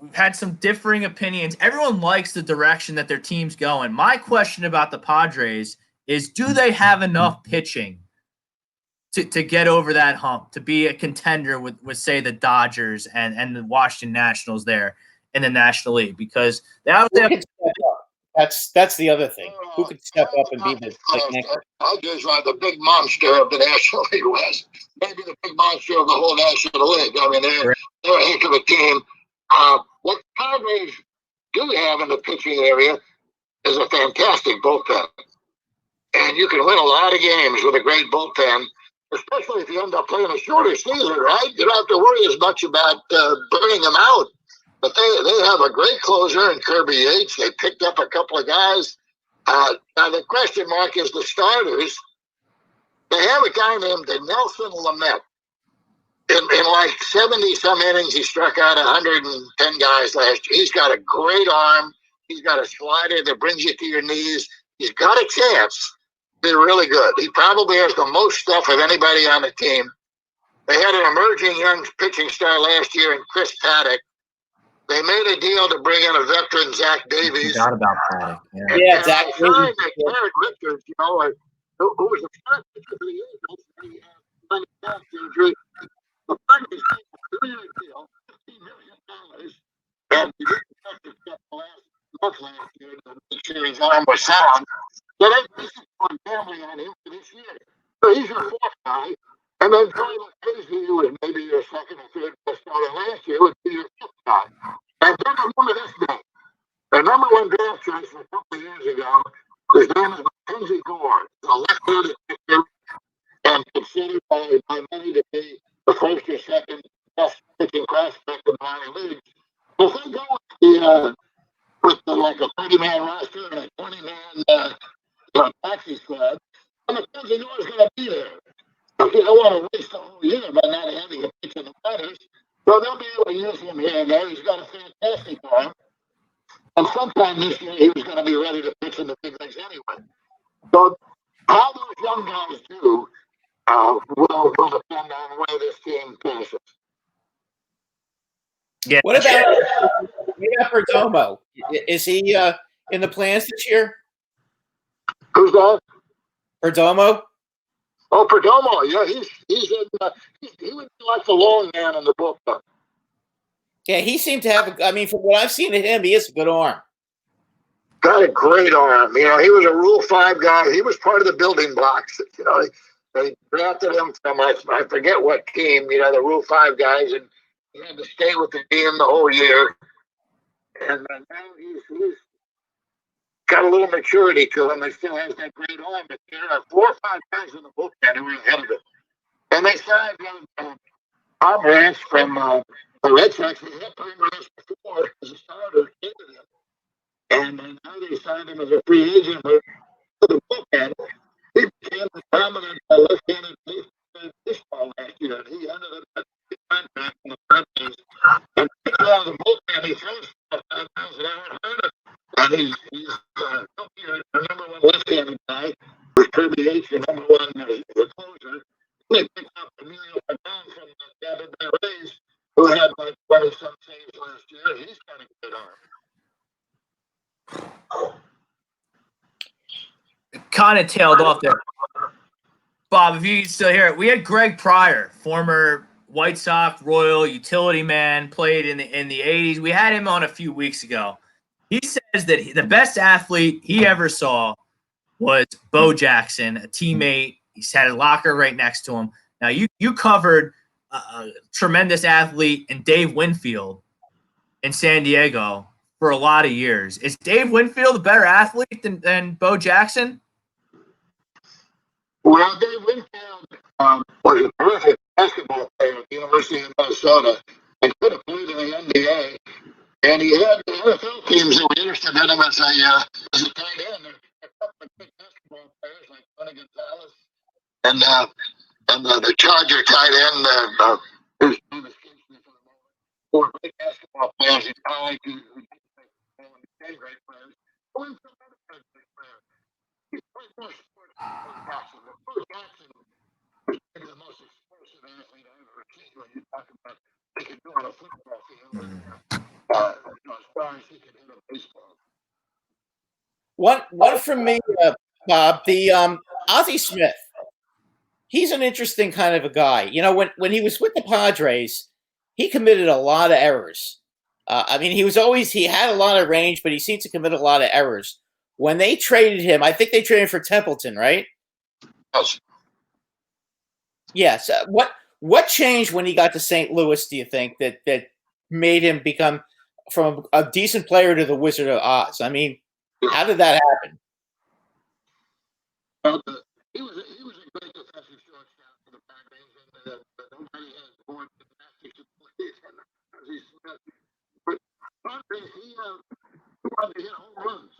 We've had some differing opinions. Everyone likes the direction that their team's going. My question about the Padres is: do they have enough pitching to get over that hump, to be a contender with say, the Dodgers and the Washington Nationals there in the National League? Because they obviously That's the other thing. Who could step up and be the Dodgers are the big monster of the National League West. Maybe the big monster of the whole National League. I mean, they're a heck of a team. What the Padres do have in the pitching area is a fantastic bullpen. And you can win a lot of games with a great bullpen, especially if you end up playing a shorter season, right? You don't have to worry as much about burning them out. But they have a great closer in Kirby Yates. They picked up a couple of guys. Now, the question mark is the starters. They have a guy named Nelson Lamet. In like 70-some innings, he struck out 110 guys last year. He's got a great arm. He's got a slider that brings you to your knees. He's got a chance to be really good. He probably has the most stuff of anybody on the team. They had an emerging young pitching star last year in Chris Paddock. They made a deal to bring in a veteran, Zach Davies. Forgot about Paddock. Yeah, Zach Davies. Jared Richards, who was the first pitcher for the Angels. He had back surgery. The Padres paid a 3-year deal, $15 million, and he didn't touch his step last year to make sure his arm was sound. So they basically were gambling on him for this year. So he's your fourth guy. And then Joey Lucchesi, who was maybe your second or third best starter last year, would be your fifth guy. And then remember this guy. The number one draft choice a couple of years ago, his name is Mackenzie Gore, a left-handed pitcher, and considered by many to be the first or second best pitching prospect in the minor leagues. If they go with like a 30-man roster and a 20-man taxi squad, then Mackenzie Gore is going to be there. Okay, I don't want to waste the whole year by not having a pitch in the minors. So they'll be able to use him here and there. He's got a fantastic arm. And sometime this year, he was going to be ready to pitch in the big leagues anyway. So how those young guys do will depend on where this team finishes. Yeah. What about Perdomo? Is he in the plans this year? Who's that? Perdomo? Oh, Perdomo. Yeah, he's in. He would be like the lone man in the book. Yeah, he seemed to have. I mean, from what I've seen of him, he has a good arm. Got a great arm. You know, he was a Rule 5 guy. He was part of the building blocks. You know, they drafted him from I forget what team. You know, the Rule 5 guys, and he had to stay with the team the whole year. And now he's got a little maturity to him. He still has that great arm. But there are 4 or 5 guys in the bullpen who are ahead of him. And they signed Bob Ranch from the Red Sox. He had played with us before as a starter. And now they signed him as a free agent for the bullpen. He became a dominant left-handed baseball last year. He ended up a contract in the Padres. And out of the bullpen, he throws 5 miles an hour. And he's the number 1 left-handed guy with Kirby H, the number 1 the closer. They picked up Emilio Pagan from the Tampa Bay Rays, who had like 20-some saves last year. He's got a good arm. Kind of tailed off there. Bob, if you can still hear it, we had Greg Pryor, former White Sox Royal utility man, played in the 80s. We had him on a few weeks ago. He says that the best athlete he ever saw was Bo Jackson, a teammate. He's had a locker right next to him. Now, you covered a tremendous athlete in Dave Winfield in San Diego for a lot of years. Is Dave Winfield a better athlete than Bo Jackson? Well, Dave Winfield was a terrific basketball player at the University of Minnesota and could have played in the NBA. And he had the NFL teams that were interested in him as a tight end. A couple of good basketball players like Tony Gonzalez and the Charger tight end, whose name escapes me for the moment, who were great basketball players in college who became great players. Winfield's another great player. He's played more sports than Jackson. Bo Jackson was maybe the most explosive athlete I've ever seen when you talk about they could do on a football field. As far as he could hit a baseball. One from me, Bob. The Ozzie Smith. He's an interesting kind of a guy. You know, when he was with the Padres, he committed a lot of errors. I mean, he had a lot of range, but he seemed to commit a lot of errors. When they traded him, I think they traded him for Templeton, right? Yes. Yes. What changed when he got to St. Louis, do you think, that made him become from a decent player to the Wizard of Oz? I mean, how did that happen? Well, he was a great defensive shortstop for the Padres, and nobody has more gymnastics abilities than Ozzie Smith. But he wanted to hit home runs.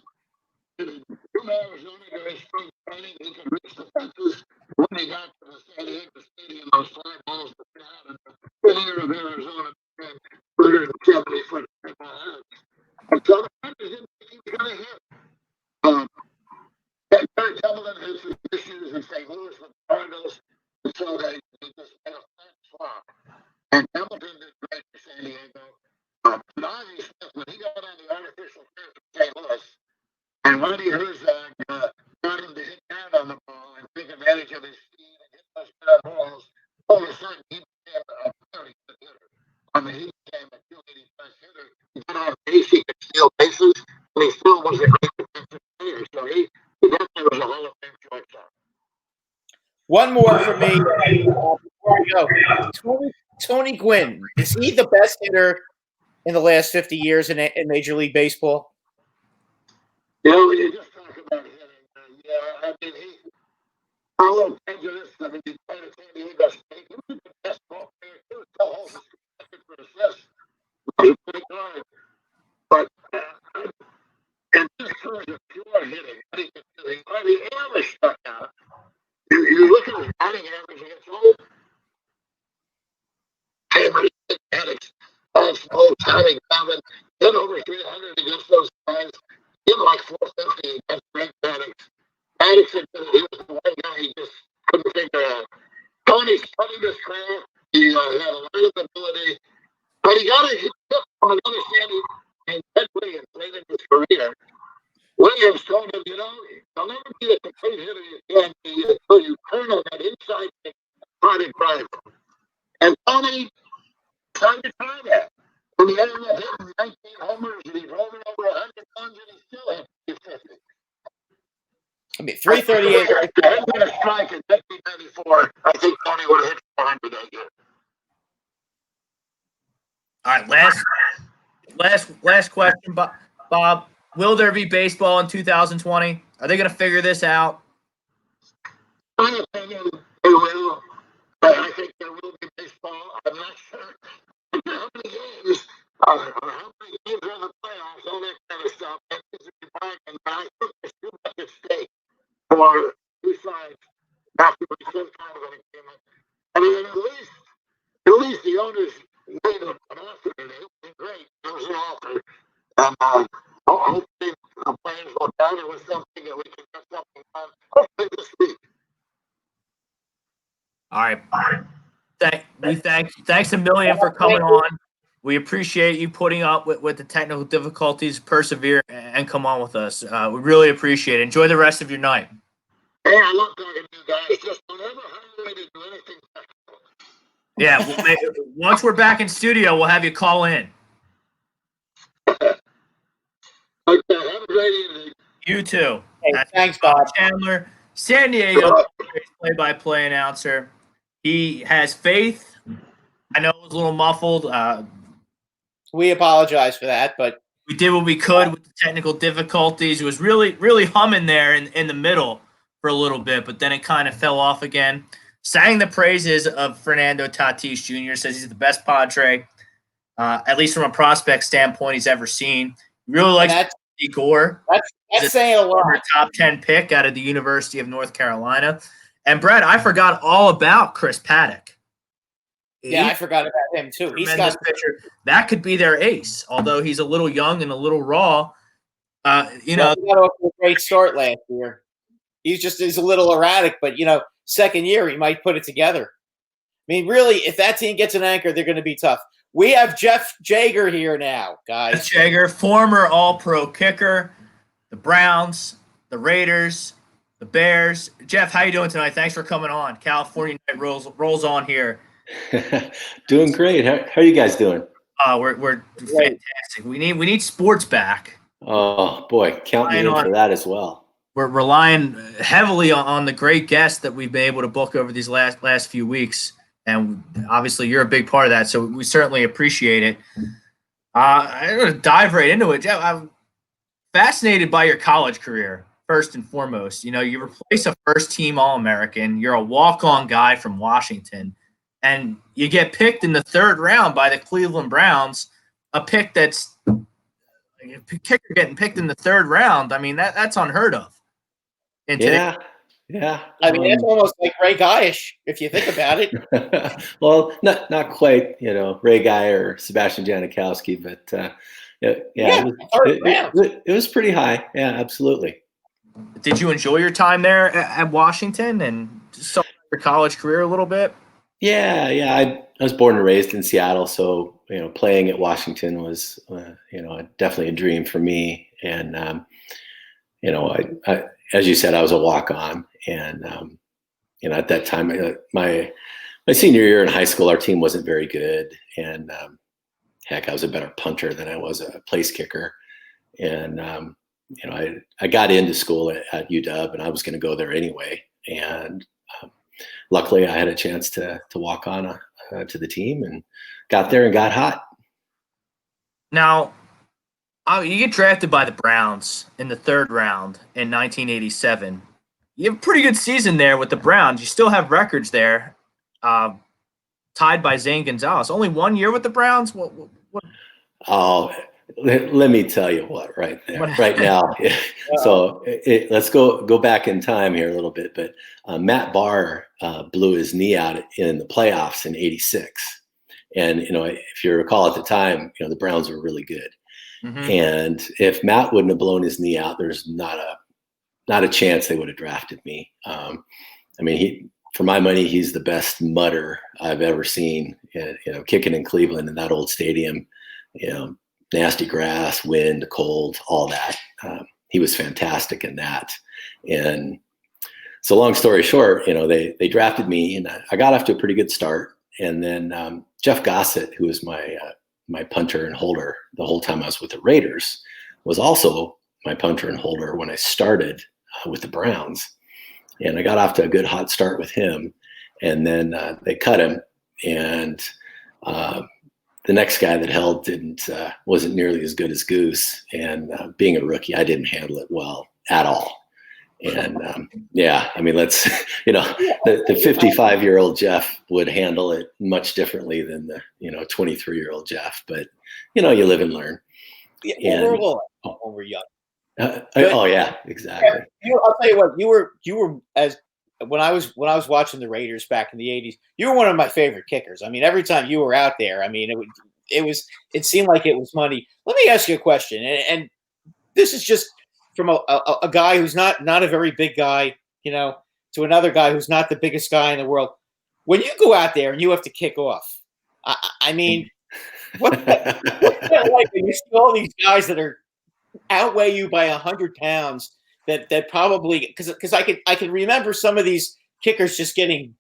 From Arizona during spring training, he could reach the fences. When he got to the San Diego Stadium, those 5 balls were down, and the center of Arizona became 170-foot heads. And so the Padres didn't think he was going to hit. Gary Templeton had some issues in St. Louis with the Cardinals, and so they just made a flat swap. And Templeton did great for San Diego. But Ozzie Smith, when he got on the artificial turf in St. Louis, and Rodney Herzog got him to hit down on the ball and take advantage of his speed and hit those ground balls, all of a sudden he became a very good hitter. I mean, he became a 280-plus hitter. He got on base, he could steal bases, and he still was a great defensive player. So he definitely was a Hall of Fame shortstop. One more for me before I go. Tony Gwynn, is he the best hitter in the last 50 years in Major League Baseball? You know, when you just talk about hitting, I mean, he followed prejudice. I mean, he played at San Diego State. He was the best ball player, too. So he was for assists. He was pretty good. But in terms of pure hitting, what he could do, he average stuck out. You look at his batting average against all Hammers, Maddox, Osmo, Tommy Gavin, hit over 300 against those guys. Hit like 450 against Frank Maddox. Madison, he was the one guy he just couldn't figure out. Tony studied his craft. He had a lot of ability, but he got a hit from another standing and Ted Williams late in his career. Williams told him, you'll never be a complete hitter again until you turn on that inside thing, try to drive him. And Tony tried to try that. And he ended up hitting 19 homers, and he drove it over 100 tons, and he still hit 250. I mean, 338. If they had been a strike in 1994, I think Tony would have hit 400 that year. All right, last question, Bob. Will there be baseball in 2020? Are they going to figure this out? In my opinion, they will. But I think there will be baseball. I'm not sure how many games, how many games are in the playoffs, all that kind of stuff. That needs to be bargained. But I think there's too much at stake for two sides not to be some kind of an agreement. I mean, at least the owners made an offer, and it would be great. It was an offer. And hopefully the players will down it with something that we can get something done. Hopefully this week. All right. Thanks a million for coming on. We appreciate you putting up with the technical difficulties, persevere, and come on with us. We really appreciate it. Enjoy the rest of your night. Hey, I love talking to you guys. Just don't ever hire me to do anything technical. Yeah, once we're back in studio, we'll have you call in. Okay, have a great evening. You too. Hey, thanks, Bob. Chandler, San Diego play-by-play announcer. He has faith. I know it was a little muffled. We apologize for that, but we did what we could with the technical difficulties. It was really humming there in the middle for a little bit, but then it kind of fell off again. Sang the praises of Fernando Tatis Jr., says he's the best Padre, at least from a prospect standpoint, he's ever seen. Really likes Gore. That's saying a lot. Top 10 pick out of the University of North Carolina. And Brett, I forgot all about Chris Paddock. Yeah, I forgot about him too. He's got pitcher. That could be their ace, although he's a little young and a little raw. He got off to a great start last year. He's a little erratic, but second year he might put it together. I mean, really, if that team gets an anchor, they're going to be tough. We have Jeff Jaeger here now, guys. Jeff Jaeger, former All-Pro Kicker, the Browns, the Raiders, the Bears. Jeff, how you doing tonight? Thanks for coming on. California Night rolls on here. Doing great. How are you guys doing? We're fantastic. We need sports back. Oh boy, count me in for that as well. We're relying heavily on the great guests that we've been able to book over these last few weeks. And obviously, you're a big part of that, so we certainly appreciate it. I'm going to dive right into it. Jeff, I'm fascinated by your college career, first and foremost. You replace a first-team All-American. You're a walk-on guy from Washington, and you get picked in the third round by the Cleveland Browns, a pick that's – a kicker getting picked in the third round. I mean, that's unheard of. Yeah. I mean, that's almost like Ray Guy-ish, if you think about it. Well, not quite, Ray Guy or Sebastian Janikowski, but it was pretty high. Yeah, absolutely. Did you enjoy your time there at Washington and saw your college career a little bit? Yeah. I was born and raised in Seattle, so playing at Washington was definitely a dream for me. And I as you said, I was a walk-on, and at that time, my senior year in high school, our team wasn't very good, and heck, I was a better punter than I was a place kicker. And I got into school at UW, and I was going to go there anyway. And luckily, I had a chance to walk on to the team, and got there and got hot. Now, you get drafted by the Browns in the third round in 1987. You have a pretty good season there with the Browns. You still have records there, tied by Zane Gonzalez. Only 1 year with the Browns? What? Oh, let me tell you what, right now. So let's go back in time here a little bit. But Matt Barr blew his knee out in the playoffs in '86. And, if you recall at the time, the Browns were really good. Mm-hmm. And if Matt wouldn't have blown his knee out, there's not not a chance they would have drafted me. I mean, for my money, he's the best mudder I've ever seen, kicking in Cleveland in that old stadium, nasty grass, wind, cold, all that. He was fantastic in that. And so long story short, they drafted me, and I got off to a pretty good start. And then Jeff Gossett, who was my punter and holder the whole time I was with the Raiders, was also my punter and holder when I started with the Browns. And I got off to a good hot start with him. And then they cut him. And the next guy that held wasn't nearly as good as Goose. And being a rookie, I didn't handle it well at all. And I mean, the 55-year-old Jeff would handle it much differently than the 23-year-old Jeff. But you live and learn. Yeah, when we're young. Oh yeah, exactly. I'll tell you what, you were when I was watching the Raiders back in the 80s, you were one of my favorite kickers. I mean, every time you were out there, I mean, it seemed like it was money. Let me ask you a question, and this is just from a guy who's not a very big guy, to another guy who's not the biggest guy in the world. When you go out there and you have to kick off, I mean, what's that like when you see all these guys that are outweigh you by 100 pounds that probably because I can remember some of these kickers just getting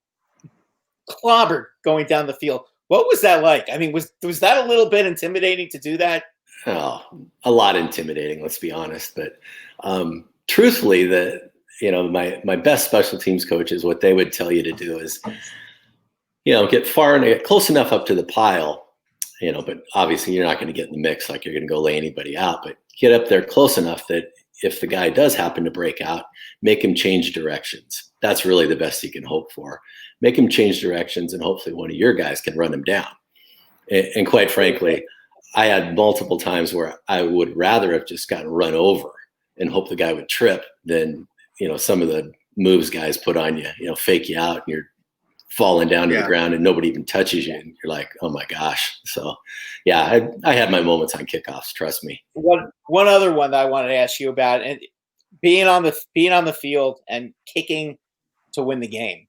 clobbered going down the field. What was that like? I mean, was that a little bit intimidating to do that? Oh, a lot intimidating, let's be honest. But truthfully, my best special teams coaches, what they would tell you to do is, get far and get close enough up to the pile, but obviously you're not going to get in the mix like you're going to go lay anybody out, but get up there close enough that if the guy does happen to break out, make him change directions. That's really the best you can hope for. Make him change directions, and hopefully one of your guys can run him down. And quite frankly, I had multiple times where I would rather have just gotten run over and hope the guy would trip than, some of the moves guys put on you, fake you out and you're falling down to the ground and nobody even touches you. And you're like, oh my gosh. So yeah, I had my moments on kickoffs. Trust me. One other one that I wanted to ask you about, and being on the field and kicking to win the game,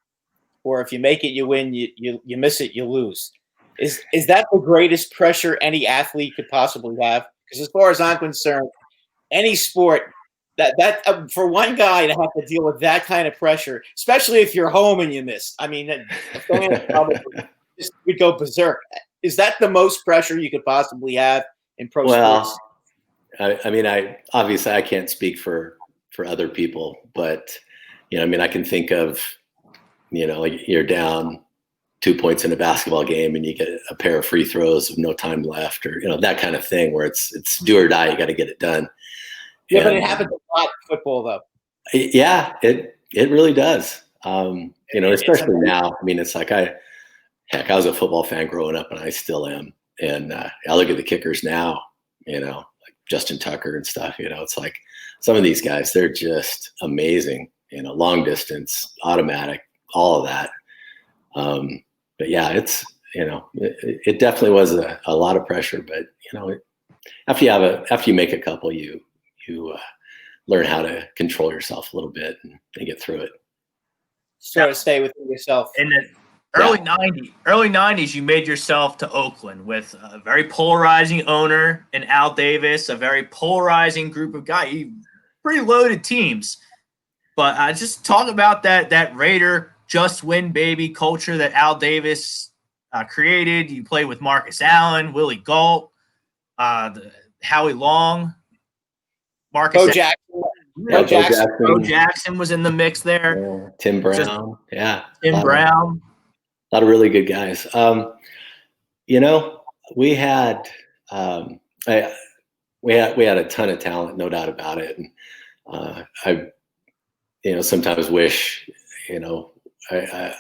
or if you make it, you win, you miss it, you lose. Is that the greatest pressure any athlete could possibly have? Because as far as I'm concerned, any sport that for one guy to have to deal with that kind of pressure, especially if you're home and you miss, I mean, the fans probably would go berserk. Is that the most pressure you could possibly have in pro sports? I mean, obviously I can't speak for other people, but I can think of, like you're down 2 points in a basketball game and you get a pair of free throws with no time left, or that kind of thing where it's do or die. You got to get it done. Yeah, but it happens a lot in football, though. Yeah, it really does. Especially now. I mean, it's like I was a football fan growing up, and I still am. And I look at the kickers now, like Justin Tucker and stuff. It's like some of these guys, they're just amazing. Long distance, automatic, all of that. But yeah, it's it definitely was a lot of pressure. But after you make a couple, you learn how to control yourself a little bit and get through it. So to stay within yourself. In the early 90s, you made yourself to Oakland with a very polarizing owner in Al Davis, a very polarizing group of guys, pretty loaded teams. But just talk about that Raider just win baby culture that Al Davis created. You played with Marcus Allen, Willie Gault, Howie Long, Bo Jackson. Bo Jackson was in the mix there. Yeah. Tim Brown. Tim Brown. A lot of really good guys. We had a ton of talent, no doubt about it. And I sometimes wish, I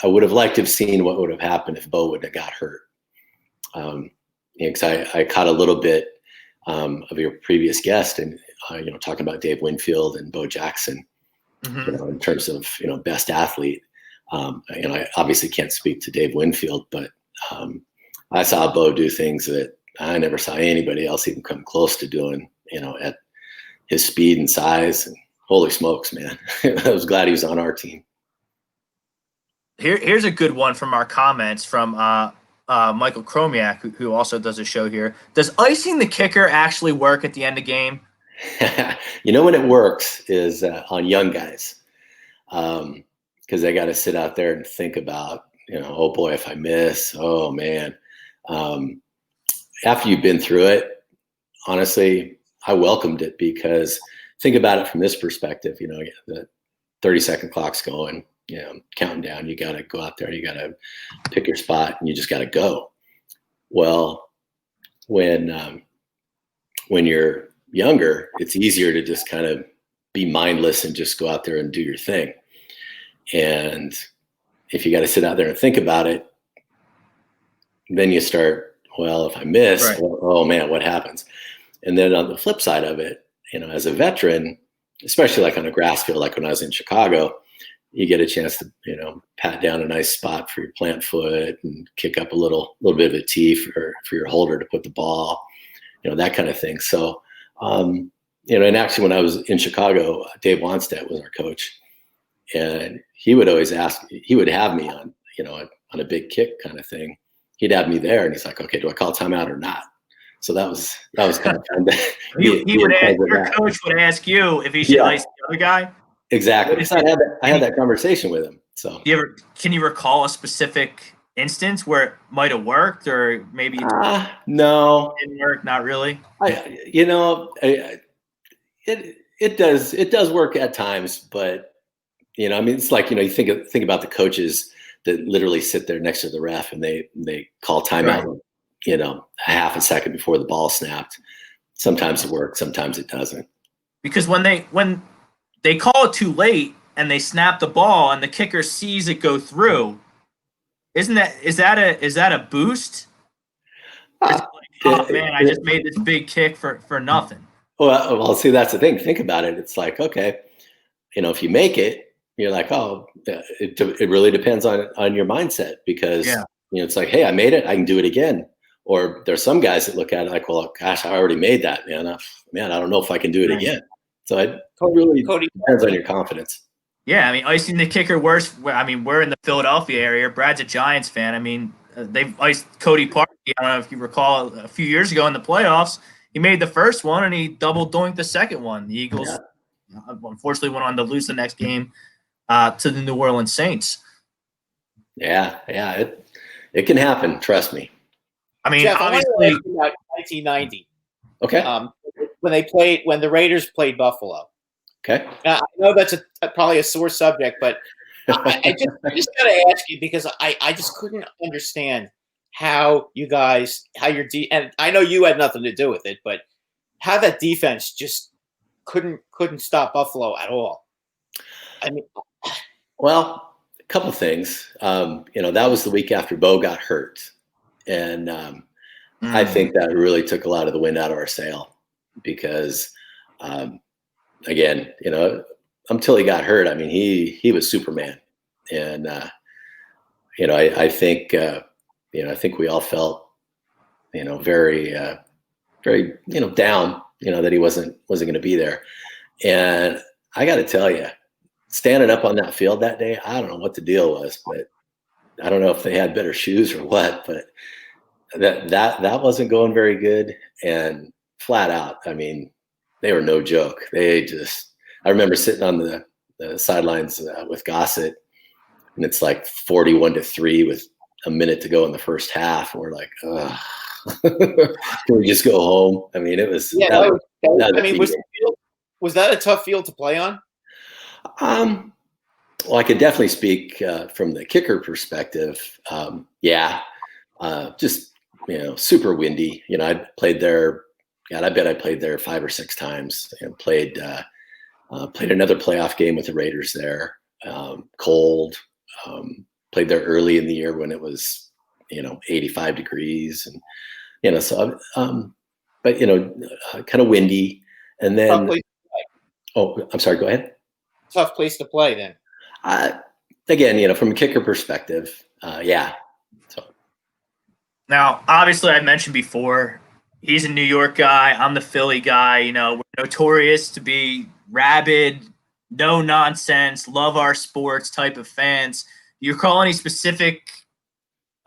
would have liked to have seen what would have happened if Bo would have got hurt. Because I caught a little bit of your previous guest and, talking about Dave Winfield and Bo Jackson, in terms of, best athlete. I obviously can't speak to Dave Winfield, but I saw Bo do things that I never saw anybody else even come close to doing, at his speed and size. And holy smokes, man. I was glad he was on our team. Here's a good one from our comments from Michael Chromiak, who also does a show here. Does icing the kicker actually work at the end of game? When it works is on young guys, because they got to sit out there and think about, oh boy, if I miss, oh man. After you've been through it, honestly, I welcomed it, because think about it from this perspective. The 30-second clock's going, counting down. You got to go out there. You got to pick your spot, and you just got to go. Well, when you're younger, it's easier to just kind of be mindless and just go out there and do your thing. And if you got to sit out there and think about it, then you start, well, if I miss, right. Oh man, what happens? And then on the flip side of it, as a veteran, especially like on a grass field, like when I was in Chicago, you get a chance to, pat down a nice spot for your plant foot and kick up a little bit of a tee for your holder to put the ball, that kind of thing. So, and actually when I was in Chicago, Dave Wanstedt was our coach, and he would always have me on, on a big kick kind of thing. He'd have me there, and he's like, okay, do I call timeout or not? So that was kind of fun. Your coach would ask you if he should ice the other guy. Exactly. So I had that conversation with him. So can you recall a specific instance where it might have worked, or maybe no, it didn't work? Not really. It does work at times, but it's like, you think about the coaches that literally sit there next to the ref and they call timeout, right. A half a second before the ball snapped. Sometimes it works, sometimes it doesn't. Because when they call it too late and they snap the ball and the kicker sees it go through, is that a boost? Like, oh man, I just made this big kick for nothing. Well, see, that's the thing. Think about it. It's like, okay, if you make it, you're like, oh, it really depends on your mindset, because it's like, hey, I made it, I can do it again. Or there's some guys that look at it like, well, gosh, I already made that, man. I don't know if I can do it again. So it really depends on your confidence. Yeah, I mean, icing the kicker worse. I mean, we're in the Philadelphia area. Brad's a Giants fan. I mean, they've iced Cody Parkey. I don't know if you recall a few years ago in the playoffs. He made the first one and he double doinked the second one. The Eagles, unfortunately, went on to lose the next game to the New Orleans Saints. Yeah, it can happen. Trust me. I mean, Jeff, obviously, about 1990. Okay. When the Raiders played Buffalo. Okay. Now, I know that's probably a sore subject, but I just got to ask you, because I just couldn't understand how and I know you had nothing to do with it, but how that defense just couldn't stop Buffalo at all. I mean, well, a couple of things. That was the week after Bo got hurt, and I think that really took a lot of the wind out of our sail, because again, until he got hurt, I mean, he was Superman, and I think we all felt very down, that he wasn't going to be there. And I got to tell you, standing up on that field that day, I don't know what the deal was, but I don't know if they had better shoes or what, but that wasn't going very good. And flat out, I mean, they were no joke. I remember sitting on the sidelines with Gossett, and it's like 41-3 with a minute to go in the first half. And we're like, ugh. Can we just go home? I mean, it was. Yeah, was that a tough field to play on? Well, I could definitely speak from the kicker perspective. Just super windy. I played there. God, I bet I played there 5 or 6 times, and played another playoff game with the Raiders there. Cold. Played there early in the year when it was 85 degrees, and but kind of windy. And then I'm sorry, go ahead. Tough place to play then. Again, from a kicker perspective, So now, obviously, I mentioned before, he's a New York guy. I'm the Philly guy. We're notorious to be rabid no nonsense, love our sports type of fans. Do you recall any specific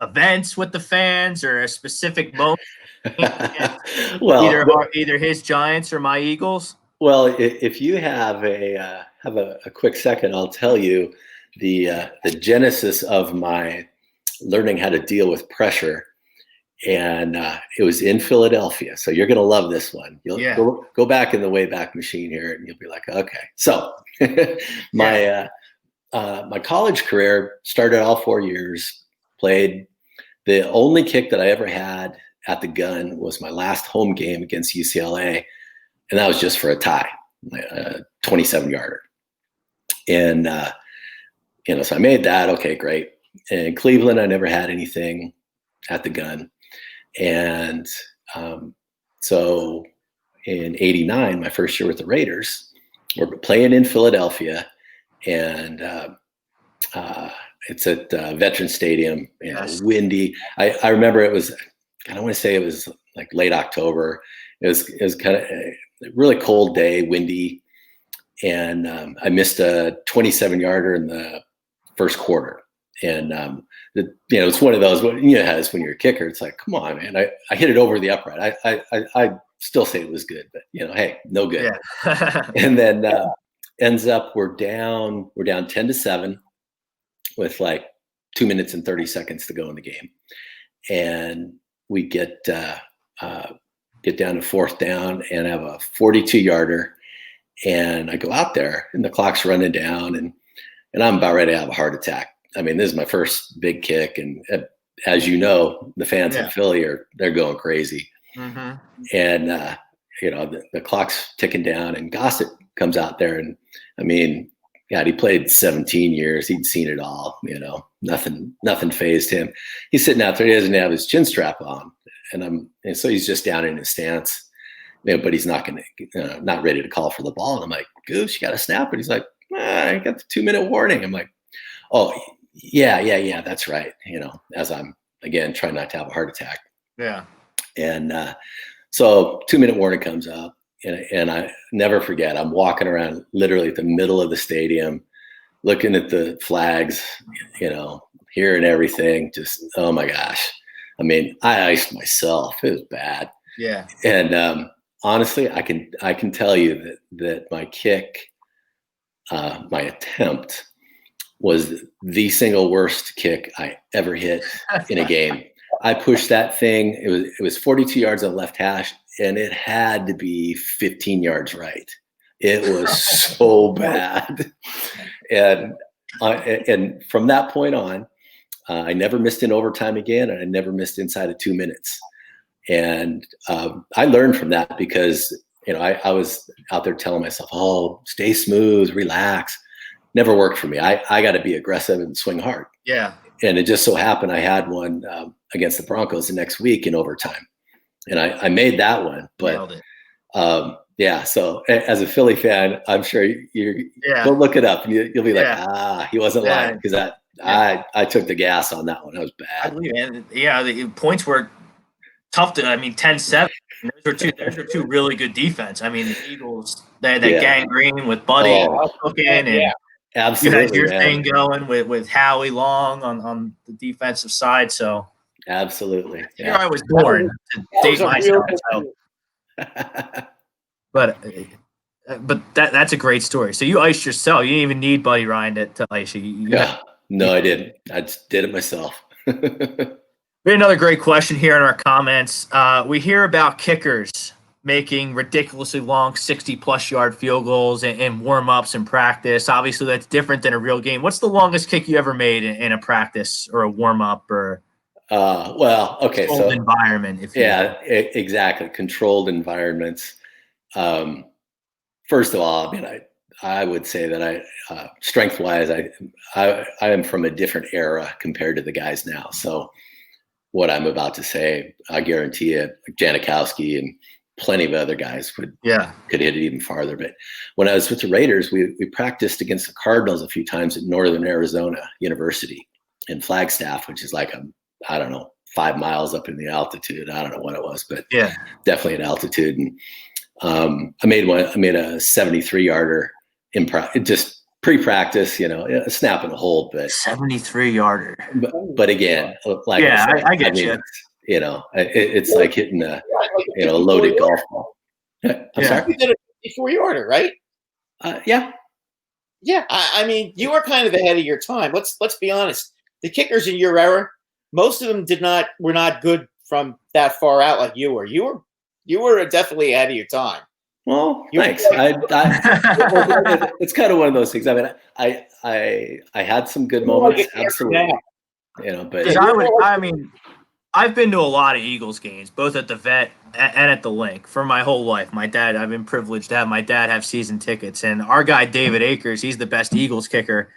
events with the fans or a specific moment? Well, either his Giants or my Eagles. well, if you have a quick second, I'll tell you the genesis of my learning how to deal with pressure, and it was in Philadelphia. So you're gonna love this one. You'll go back in the Wayback Machine here, and you'll be like, okay. So my college career started all 4 years. Played. The only kick that I ever had at the gun was my last home game against UCLA. And that was just for a tie, a 27-yarder. And, so I made that. Okay, great. And in Cleveland, I never had anything at the gun. And so in '89, my first year with the Raiders, we're playing in Philadelphia. And it's at Veterans Stadium, windy. I remember it was, I don't want to say it was like late October. It was kind of a really cold day, windy, and I missed a 27-yarder in the first quarter. And it's one of those when you're a kicker, it's like, come on, man. I hit it over the upright. I still say it was good, but hey, no good. Yeah. And then ends up we're down 10-7 with like 2 minutes and 30 seconds to go in the game, and we get down to fourth down and have a 42-yarder, and I go out there and the clock's running down, and I'm about ready to have a heart attack. I mean, this is my first big kick, and as you know, the fans in Philly they're going crazy. Mm-hmm. And the clock's ticking down, and Gossett comes out there, and I mean, God, he played 17 years. He'd seen it all. Nothing fazed him. He's sitting out there. He doesn't have his chin strap on, and so he's just down in his stance. But he's not not ready to call for the ball. And I'm like, Goose, you got to snap it. He's like, I got the 2-minute warning. I'm like, oh yeah, that's right. As I'm again trying not to have a heart attack. Yeah. And so 2-minute warning comes up. And I never forget, I'm walking around literally at the middle of the stadium, looking at the flags, hearing everything. Just, oh my gosh. I mean, I iced myself. It was bad. Yeah. And honestly, I can tell you that my kick, my attempt was the single worst kick I ever hit in a game. I pushed that thing. It was 42 yards on the left hash, and it had to be 15 yards right. It was so bad. And from that point on, I never missed an overtime again, and I never missed inside of 2 minutes. And I learned from that because, I was out there telling myself, oh, stay smooth, relax. Never worked for me. I got to be aggressive and swing hard. Yeah. And it just so happened I had one against the Broncos the next week in overtime. And I made that one. But so as a Philly fan, I'm sure you go look it up and you'll be like, he wasn't lying, because I took the gas on that one. That was bad. The points were tough to, 10-7. Those are two really good defense. I mean, the Eagles, they had that gangrene with Buddy cooking, and absolutely, you had your thing going with Howie Long on the defensive side. So absolutely, here I was born to date myself. But that's a great story. So you iced yourself. You didn't even need Buddy Ryan to ice you. No, I didn't. I just did it myself. We had another great question here in our comments. We hear about kickers making ridiculously long 60-plus yard field goals in warm-ups and practice. Obviously, that's different than a real game. What's the longest kick you ever made in a practice or a warm-up or controlled environment? Exactly. Controlled environments. First of all, I would say that strength-wise, I am from a different era compared to the guys now. So what I'm about to say, I guarantee you, Janikowski and plenty of other guys could hit it even farther. But when I was with the Raiders, we practiced against the Cardinals a few times at Northern Arizona University in Flagstaff, which is like 5 miles up in the altitude. I don't know what it was, but definitely at altitude. And I made a 73-yarder just pre-practice, a snap and a hold, but 73-yarder. But again, like yeah, I said, I get you. It's like hitting a loaded golf ball. I'm sorry. You did a 54-yarder, right? Yeah. Yeah, I mean, you were kind of ahead of your time. Let's be honest. The kickers in your era, most of them were not good from that far out like you were. You were definitely ahead of your time. Well, thanks. It's kind of one of those things. I mean, I had some good moments, absolutely. But I've been to a lot of Eagles games, both at the Vet and at the Link for my whole life. I've been privileged to have my dad have season tickets, and our guy David Akers, he's the best Eagles kicker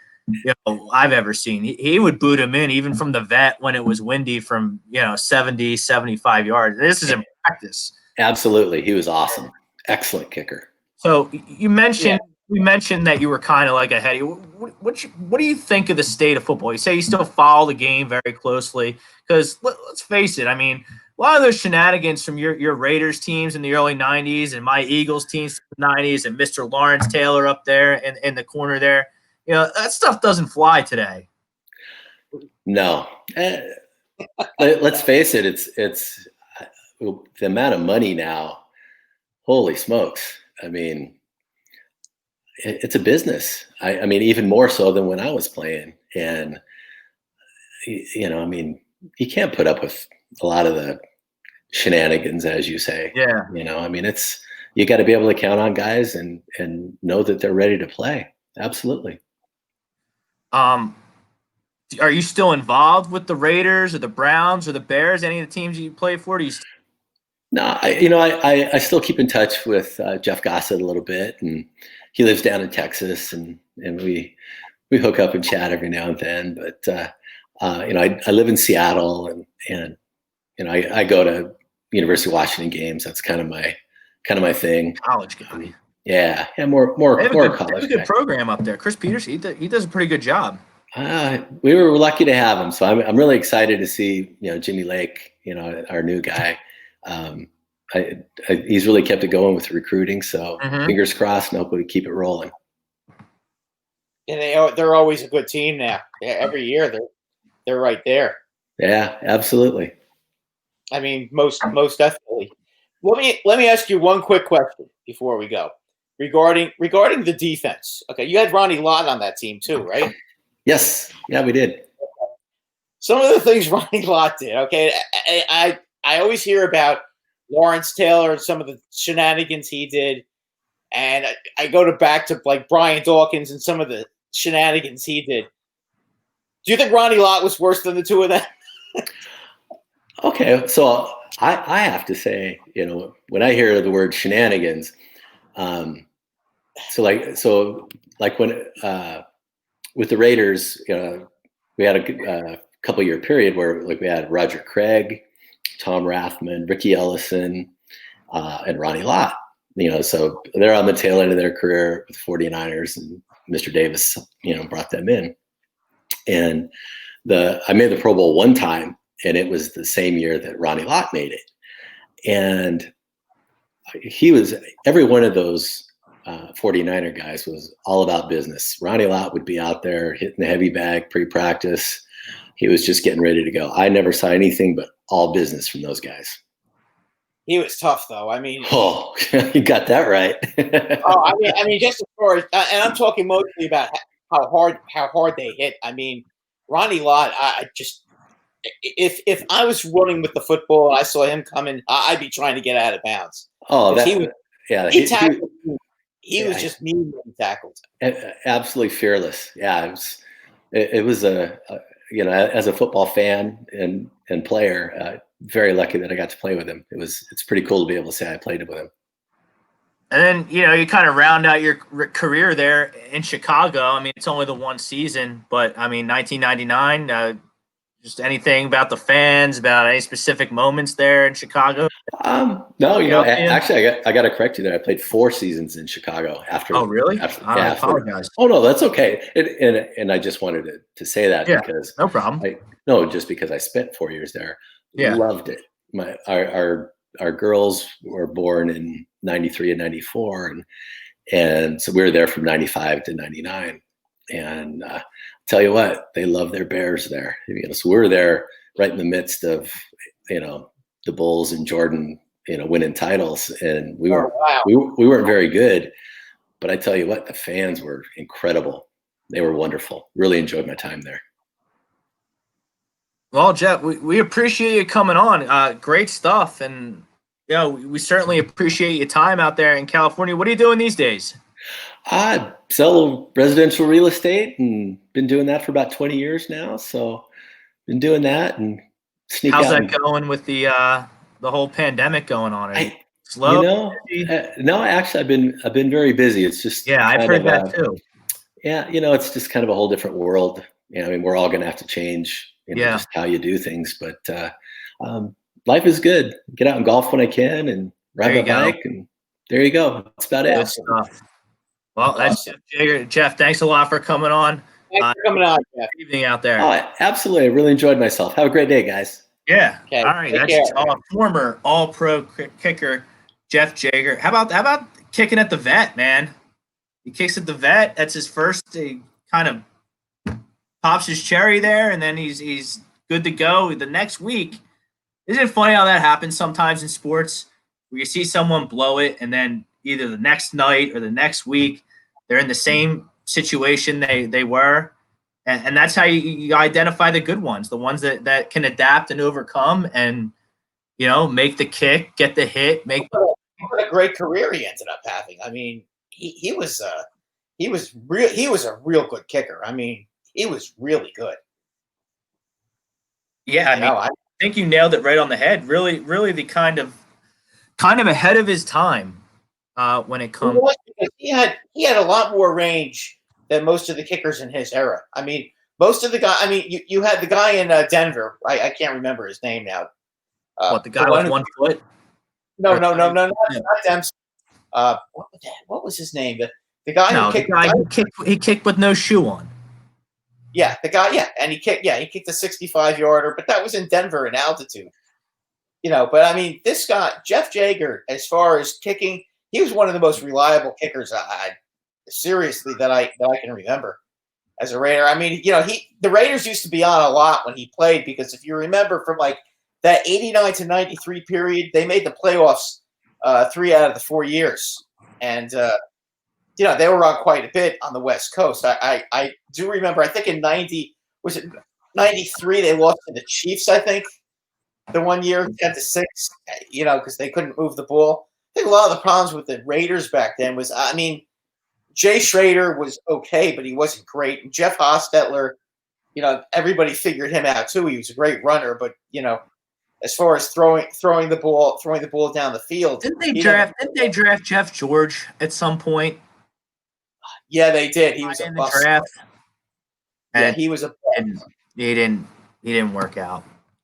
I've ever seen. He would boot him in even from the Vet when it was windy from 70, 75 yards. This is in practice. Absolutely, he was awesome, excellent kicker. So you mentioned. Yeah. We mentioned that you were kind of like ahead. What do you think of the state of football? You say you still follow the game very closely because let's face it. I mean, a lot of those shenanigans from your Raiders teams in the early 90s and my Eagles teams in the 90s and Mr. Lawrence Taylor up there in the corner there, that stuff doesn't fly today. No. Let's face it. It's the amount of money now. Holy smokes. I mean, it's a business. I mean, even more so than when I was playing. And, I mean, you can't put up with a lot of the shenanigans, as you say. Yeah. I mean, you got to be able to count on guys and know that they're ready to play. Absolutely. Are you still involved with the Raiders or the Browns or the Bears? Any of the teams you play for? No, I still keep in touch with Jeff Gossett a little bit, and he lives down in Texas, and we hook up and chat every now and then. But I live in Seattle, and I go to University of Washington games. That's kind of my thing. College guy. Yeah, more college. They have a good program up there. Chris Peters, he does a pretty good job. We were lucky to have him, so I'm really excited to see Jimmy Lake, our new guy. He's really kept it going with recruiting, so fingers crossed, and hopefully keep it rolling. And they're always a good team now. Every year they're right there. Yeah, absolutely. I mean, most definitely. Let me ask you one quick question before we go regarding the defense. Okay, you had Ronnie Lott on that team too, right? Yes, yeah, we did. Some of the things Ronnie Lott did. Okay, I always hear about Lawrence Taylor and some of the shenanigans he did, and I go back to like Brian Dawkins and some of the shenanigans he did. Do you think Ronnie Lott was worse than the two of them? Okay, so I have to say, when I hear the word shenanigans, so when with the Raiders, we had a couple year period where we had Roger Craig, Tom Rathman, Ricky Ellison, and Ronnie Lott. So they're on the tail end of their career with the 49ers, and Mr. Davis, brought them in. And I made the Pro Bowl one time, and it was the same year that Ronnie Lott made it. And every one of those 49er guys was all about business. Ronnie Lott would be out there hitting the heavy bag pre-practice. He was just getting ready to go. I never saw anything but all business from those guys. He was tough, though. I mean, you got that right. I mean, just as far as, and I'm talking mostly about how hard they hit. I mean, Ronnie Lott. If I was running with the football and I saw him coming, I'd be trying to get out of bounds. He was just mean when he tackled. Absolutely fearless. Yeah, it was as a football fan and player, very lucky that I got to play with him. It's pretty cool to be able to say I played with him. And then, you kind of round out your career there in Chicago. I mean, it's only the one season, but I mean, 1999, just anything about the fans, about any specific moments there in Chicago? No, actually, I got to correct you there. I played 4 seasons in Chicago after. Oh, really? I apologize. Oh, no, that's okay. And I just wanted to say that because no problem. Just because I spent 4 years there. Yeah. Loved it. Our girls were born in 93 and 94, And so we were there from 95 to 99. And tell you what, they love their Bears there. So we were there right in the midst of, the Bulls and Jordan, winning titles. And we weren't very good. But I tell you what, the fans were incredible. They were wonderful. Really enjoyed my time there. Well, Jeff, we appreciate you coming on. Great stuff. And, we certainly appreciate your time out there in California. What are you doing these days? I sell residential real estate and been doing that for about 20 years now. So been doing that and sneak out. How's that going with the whole pandemic going on? Are you slow? No, actually I've been very busy. It's just, I've heard that too. Yeah. It's just kind of a whole different world. We're all going to have to change, just how you do things, but life is good. Get out and golf when I can and ride my bike, and there you go. That's about it. Good stuff. Well, that's Jeff Jaeger. Jeff, thanks a lot for coming on. Thanks for coming on, Jeff. Good evening out there. Oh, absolutely. I really enjoyed myself. Have a great day, guys. Yeah. Okay. All right. That's former All-Pro kicker Jeff Jaeger. How about kicking at the vet, man? He kicks at the vet. That's his first. He kind of pops his cherry there, and then he's good to go the next week. Isn't it funny how that happens sometimes in sports, where you see someone blow it, and then either the next night or the next week they're in the same situation they were, and that's how you identify the good ones, the ones that can adapt and overcome, and make the kick, get the hit, What a great career he ended up having. I mean, he was a real good kicker. I mean, he was really good. Yeah, I think you nailed it right on the head. Really, really, the kind of ahead of his time when it comes. He had a lot more range than most of the kickers in his era. I mean, most of the guy. I mean, you had the guy in Denver. I can't remember his name now. The guy with 1 foot? No, not Dempsey. What was his name? The guy who kicked with no shoe on. Yeah, the guy. Yeah, and he kicked a 65-yarder, but that was in Denver in altitude. But I mean, this guy Jeff Jaeger, as far as kicking, he was one of the most reliable kickers seriously that I can remember as a Raider. I mean, the Raiders used to be on a lot when he played, because if you remember from like that 89 to 93 period, they made the playoffs 3 out of the 4 years, and they were on quite a bit on the West Coast. I do remember. I think in 93 they lost to the Chiefs. I think the 1 year 10-6. Because they couldn't move the ball. I think a lot of the problems with the Raiders back then was, Jay Schrader was okay, but he wasn't great. And Jeff Hostetler, everybody figured him out too. He was a great runner, but as far as throwing the ball down the field, didn't they draft Jeff George at some point? Yeah, they did. He was a bust. Draft. Yeah, he was a. He didn't work out.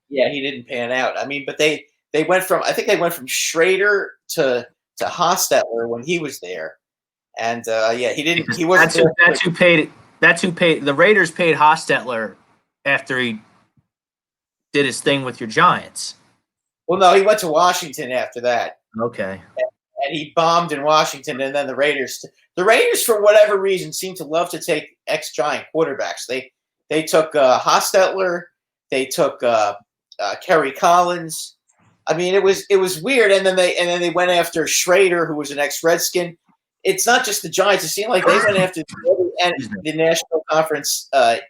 Yeah, he didn't pan out. I mean, but they went from Schrader to Hostetler when he was there, and he didn't. He wasn't. That's who paid. The Raiders paid Hostetler after he did his thing with your Giants. Well, no, he went to Washington after that. Okay. And he bombed in Washington, and then the Raiders, for whatever reason, seem to love to take ex-Giant quarterbacks. They took Hostetler, they took Kerry Collins. I mean, it was weird, and then they went after Schrader, who was an ex-Redskin. It's not just the Giants. It seemed like they went after the National Conference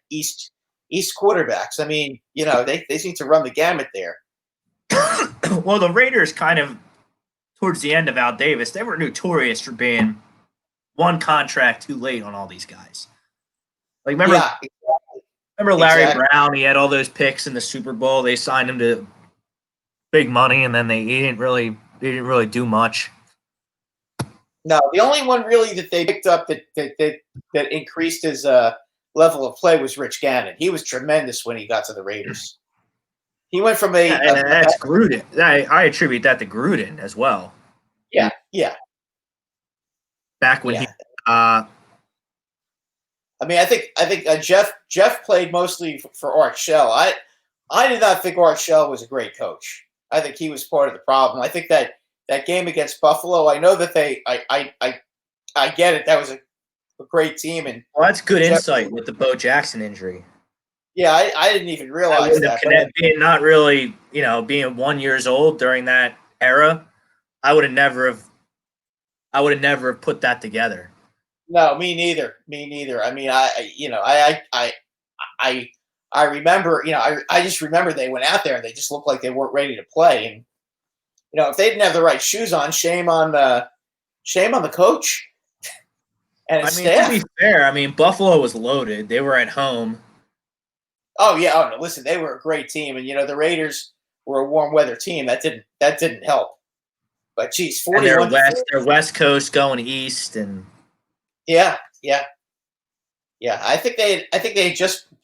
East quarterbacks. I mean, they seem to run the gamut there. Well, the Raiders kind of, towards the end of Al Davis, they were notorious for being one contract too late on all these guys. Like, remember Larry Brown? He had all those picks in the Super Bowl. They signed him to big money, and then he didn't really do much. No, the only one really that they picked up that increased his level of play was Rich Gannon. He was tremendous when he got to the Raiders. He went from that's Gruden. I attribute that to Gruden as well. Yeah. Back when I think Jeff played mostly for Art Shell. I did not think Art Shell was a great coach. I think he was part of the problem. I think that game against Buffalo, I know that I I get it. That was a great team, and Well, that's good Jeff- insight with the Bo Jackson injury. yeah, I didn't even I realize wouldn't have that. connected, being not really, being 1 year old during that era. I would have never have put that together. No, me neither. Me neither. I mean, I remember, I just remember they went out there and they just looked like they weren't ready to play. And if they didn't have the right shoes on, shame on the coach and his staff. To be fair, Buffalo was loaded. They were at home. Oh yeah. Oh no. Listen, they were a great team, and the Raiders were a warm weather team. That didn't help. But geez, 41. And they're West Coast going east, and yeah. I think they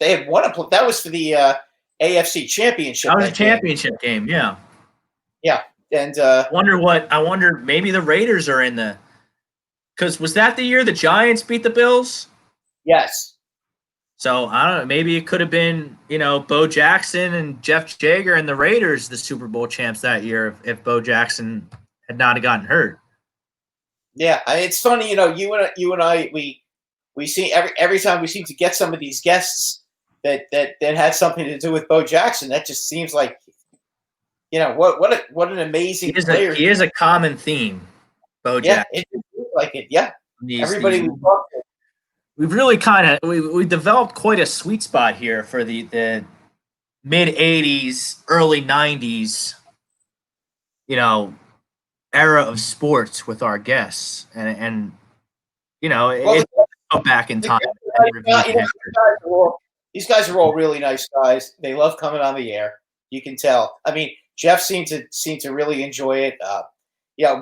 had won that was for the AFC Championship. that was a championship game. Yeah. Yeah, and I wonder maybe the Raiders are in the. Because was that the year the Giants beat the Bills? yes. So I don't know. Maybe it could have been, Bo Jackson and Jeff Jaeger and the Raiders, the Super Bowl champs that year, if Bo Jackson had not gotten hurt. Yeah, it's funny, you and I, we see every time we seem to get some of these guests that had something to do with Bo Jackson. That just seems like, what an amazing player. He is a common theme, Bo Jackson. Yeah, it feels like it. Yeah, everybody we talk to. We've really we developed quite a sweet spot here for the mid 80s, early 90s, era of sports with our guests. And it's go back in time. These guys are all really nice guys. They love coming on the air. You can tell. I mean, Jeff seemed to really enjoy it.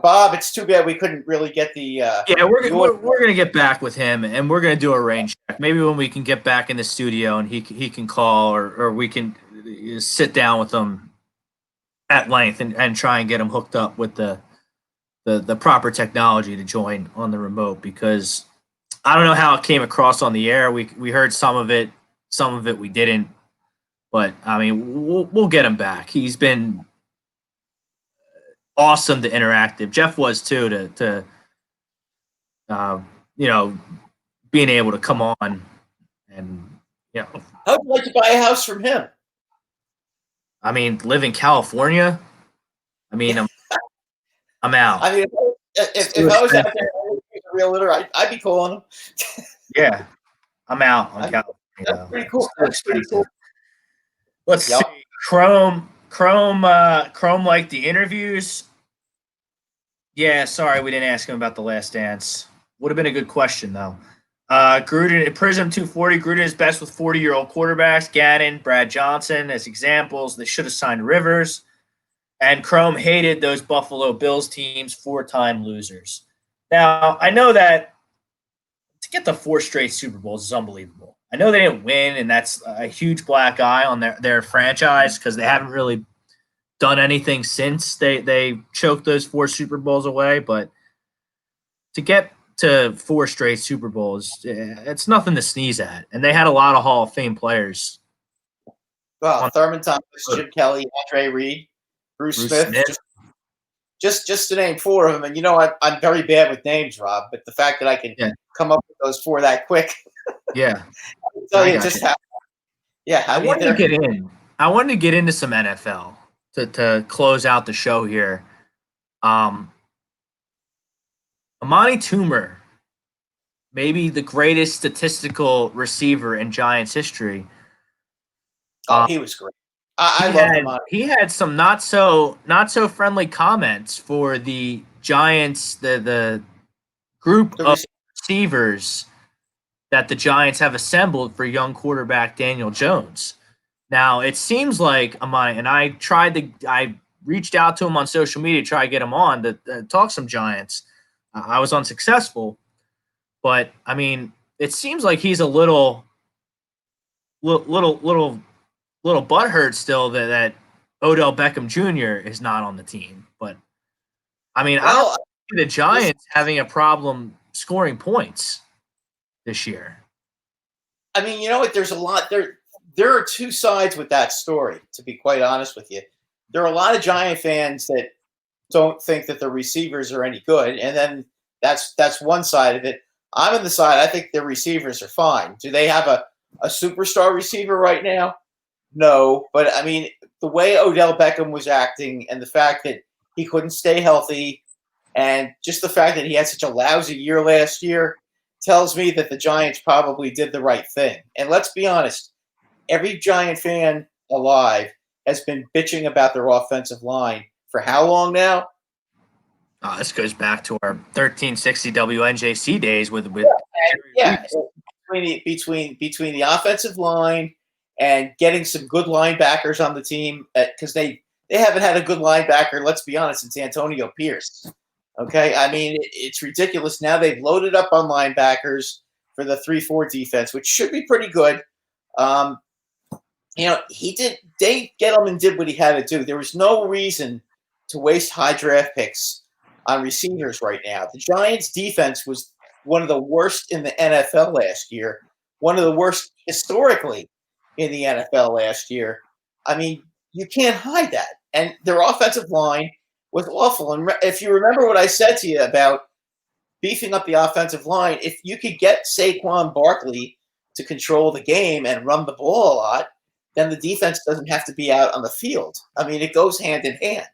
Bob, it's too bad we couldn't really get the. We're gonna get back with him, and we're gonna do a rain check. Maybe when we can get back in the studio, and he can call, or we can sit down with him at length and try and get him hooked up with the proper technology to join on the remote. Because I don't know how it came across on the air. We heard some of it we didn't. But we'll get him back. He's been awesome to interactive. Jeff was too to being able to come on and How'd you like to buy a house from him? Live in California. I'm out. If I was out there a realtor, I'd be calling him. Yeah, I'm out on California. That's pretty cool. Let's see. Chrome liked the interviews. Yeah, sorry we didn't ask him about The Last Dance. Would have been a good question though. Gruden, Prism 240. Gruden is best with 40-year-old quarterbacks. Gannon, Brad Johnson as examples. They should have signed Rivers. And Chrome hated those Buffalo Bills teams, 4-time losers. Now I know that to get the 4 straight Super Bowls is unbelievable. I know they didn't win, and that's a huge black eye on their franchise because they haven't really done anything since they choked those 4 Super Bowls away. But to get to 4 straight Super Bowls, it's nothing to sneeze at. And they had a lot of Hall of Fame players. Well, Thurman Thomas, Jim Kelly, Andre Reed, Bruce Smith. Just to name 4 of them. And I'm very bad with names, Rob, but the fact that I can come up with those 4 that quick. Yeah. Tell you just how. Yeah, I wanted to get in. I wanted to get into some NFL to close out the show here. Amani Toomer, maybe the greatest statistical receiver in Giants history. Oh, he was great. I love Amani. He had some not so friendly comments for the Giants, the group of receivers that the Giants have assembled for young quarterback Daniel Jones. Now, it seems like Amani, and I reached out to him on social media to try to get him on to talk some Giants. I was unsuccessful, but it seems like he's a little butthurt still that Odell Beckham Jr. is not on the team. But I don't see the Giants having a problem scoring points this year. You know what? There's a lot there. There are 2 sides with that story, to be quite honest with you. There are a lot of Giant fans that don't think that the receivers are any good, and then That's one side of it. I'm on the side. I think their receivers are fine. Do they have a superstar receiver right now? No, but I mean, the way Odell Beckham was acting and the fact that he couldn't stay healthy and just the fact that he had such a lousy year last year tells me that the Giants probably did the right thing. And let's be honest, every Giant fan alive has been bitching about their offensive line for how long now? This goes back to our 1360 WNJC days with between the offensive line and getting some good linebackers on the team because they haven't had a good linebacker, let's be honest, since Antonio Pierce. Okay, I mean, it's ridiculous. Now they've loaded up on linebackers for the 3-4 defense, which should be pretty good. Dave Gettleman did what he had to do. There was no reason to waste high draft picks on receivers right now. The Giants' defense was one of the worst in the NFL last year, one of the worst historically in the NFL last year. I mean, you can't hide that. And their offensive line was awful. And if you remember what I said to you about beefing up the offensive line, if you could get Saquon Barkley to control the game and run the ball a lot, then the defense doesn't have to be out on the field. I mean, it goes hand in hand.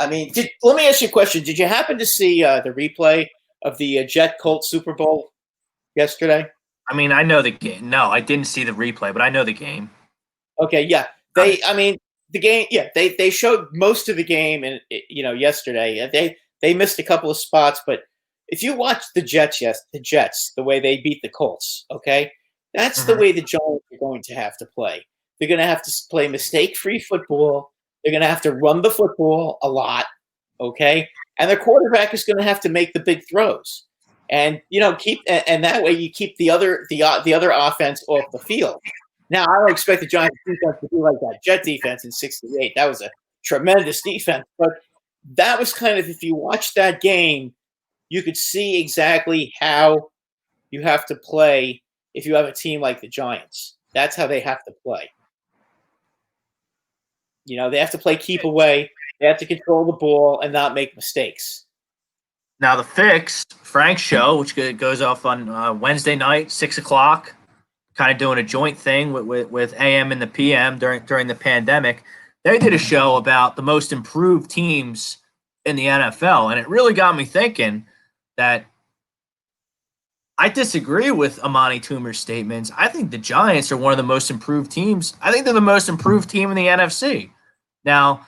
I mean, let me ask you a question. Did you happen to see the replay of the Jet Colts Super Bowl yesterday? I mean, I know the game. No, I didn't see the replay, but I know the game. Okay, yeah. The game, yeah, they showed most of the game and yesterday. They missed a couple of spots, but if you watch the Jets, the way they beat the Colts, okay? That's the way the Giants are going to have to play. They're going to have to play mistake-free football. They're going to have to run the football a lot, okay? And their quarterback is going to have to make the big throws, and that way you keep the other offense off the field. Now, I don't expect the Giants defense to be like that Jet defense in '68. That was a tremendous defense, but that was kind of, if you watch that game, you could see exactly how you have to play if you have a team like the Giants. That's how they have to play. They have to play keep away. They have to control the ball and not make mistakes. Now, the Fix, Frank's show, which goes off on Wednesday night, 6 o'clock, kind of doing a joint thing with AM and the PM during the pandemic. They did a show about the most improved teams in the NFL, and it really got me thinking that I disagree with Amani Toomer's statements. I think the Giants are one of the most improved teams. I think they're the most improved team in the NFC. Now,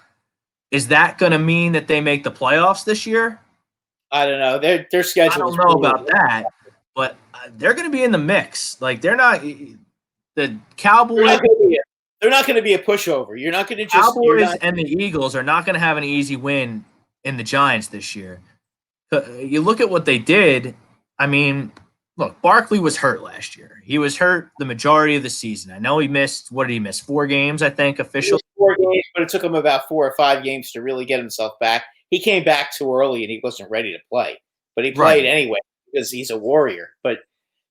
is that going to mean that they make the playoffs this year? I don't know. Their schedule. I don't know about that, but they're going to be in the mix. Like, they're not the Cowboys. They're not going to be a pushover. You're not going to just Cowboys and the Eagles are not going to have an easy win in the Giants this year. You look at what they did. I mean, look, Barkley was hurt last year. He was hurt the majority of the season. I know he missed, what did he miss? 4 games, I think, officially. 4 games, but it took him about 4 or 5 games to really get himself back. He came back too early and he wasn't ready to play, but he played anyway because he's a warrior. But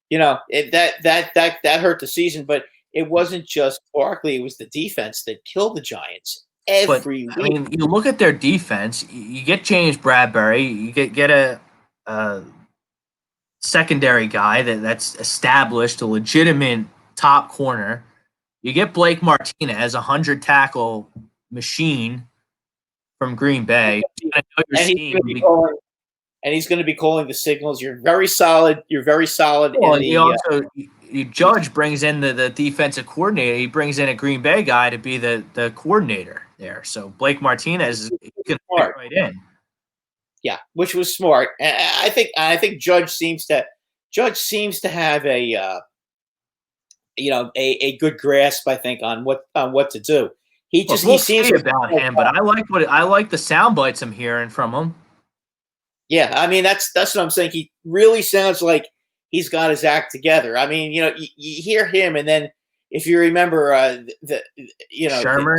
that hurt the season. But it wasn't just Barkley; it was the defense that killed the Giants every week. I mean, you look at their defense. You get James Bradbury. You get a secondary guy that's established, a legitimate top corner. You get Blake Martinez, a 100-tackle machine from Green Bay. And he's going to be calling the signals. You're very solid. Well, Judge brings in the defensive coordinator. He brings in a Green Bay guy to be the coordinator there. So Blake Martinez is going to fit right in. Yeah, which was smart. And I think Judge seems to have a good grasp, I think, on what to do. We'll see about him, but I like the sound bites I'm hearing from him. Yeah, I mean that's what I'm saying. He really sounds like he's got his act together. I mean, you hear him, and then if you remember Shermer.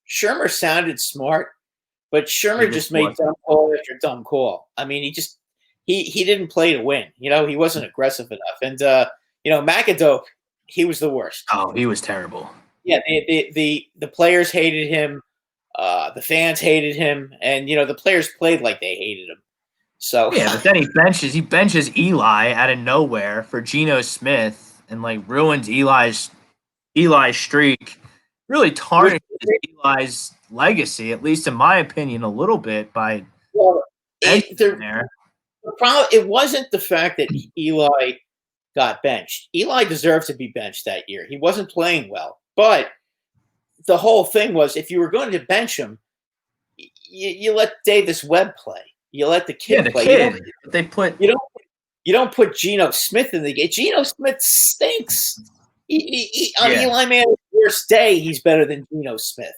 Shermer sounded smart, but Shermer just made dumb call after dumb call. I mean, he didn't play to win. He wasn't aggressive enough, and McAdope, he was the worst. Oh, he was terrible. Yeah, the players hated him. The fans hated him, and the players played like they hated him. So Yeah, but then he benches Eli out of nowhere for Geno Smith and ruins Eli's streak. Really tarnishes Eli's legacy, at least in my opinion, a little bit by benching there. It wasn't the fact that Eli got benched. Eli deserved to be benched that year. He wasn't playing well. But the whole thing was, if you were going to bench him, you let Davis Webb play. You let the kid play. You don't put Geno Smith in the game. Geno Smith stinks. On Eli Manning's worst day, he's better than Geno Smith.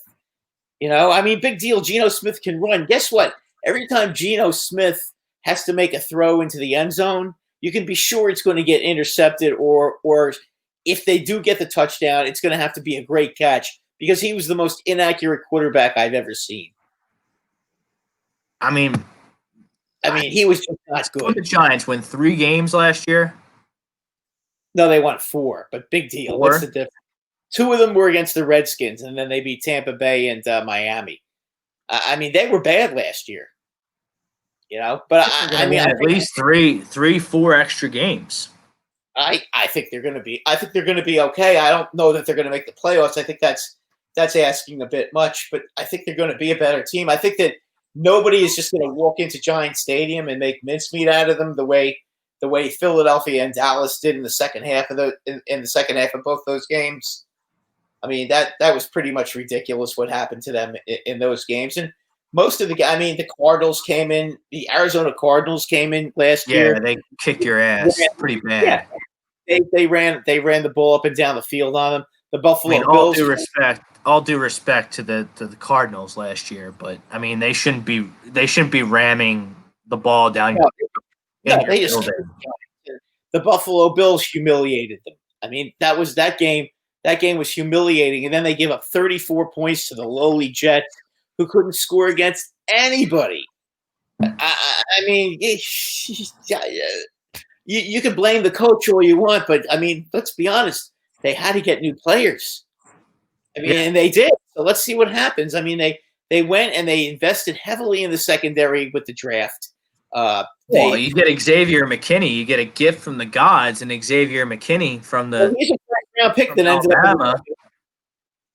Big deal. Geno Smith can run. Guess what? Every time Geno Smith has to make a throw into the end zone, you can be sure it's going to get intercepted, or if they do get the touchdown, it's going to have to be a great catch because he was the most inaccurate quarterback I've ever seen. He was just not good. The Giants win 3 games last year. No, they won 4, but big deal. 4? What's the difference? 2 of them were against the Redskins, and then they beat Tampa Bay and Miami. They were bad last year. But at least 4 extra games. I think they're going to be. I think they're going to be okay. I don't know that they're going to make the playoffs. I think that's asking a bit much, but I think they're going to be a better team. I think that nobody is just going to walk into Giant Stadium and make mincemeat out of them the way Philadelphia and Dallas did in the second half of both those games. That was pretty much ridiculous what happened to them in those games. And most of the Cardinals came in. The Arizona Cardinals came in last year. Yeah, they kicked your ass pretty bad. Yeah, they ran the ball up and down the field on them. The Buffalo Bills. All due respect to the Cardinals last year, but they shouldn't be ramming the ball down. The Buffalo Bills humiliated them. That game was humiliating, and then they gave up 34 points to the lowly Jets, who couldn't score against anybody. You can blame the coach all you want, but let's be honest. They had to get new players. And they did. So let's see what happens. They went and they invested heavily in the secondary with the draft. You get Xavier McKinney. You get a gift from the gods, and Xavier McKinney from the he's a first-round pick that ended up.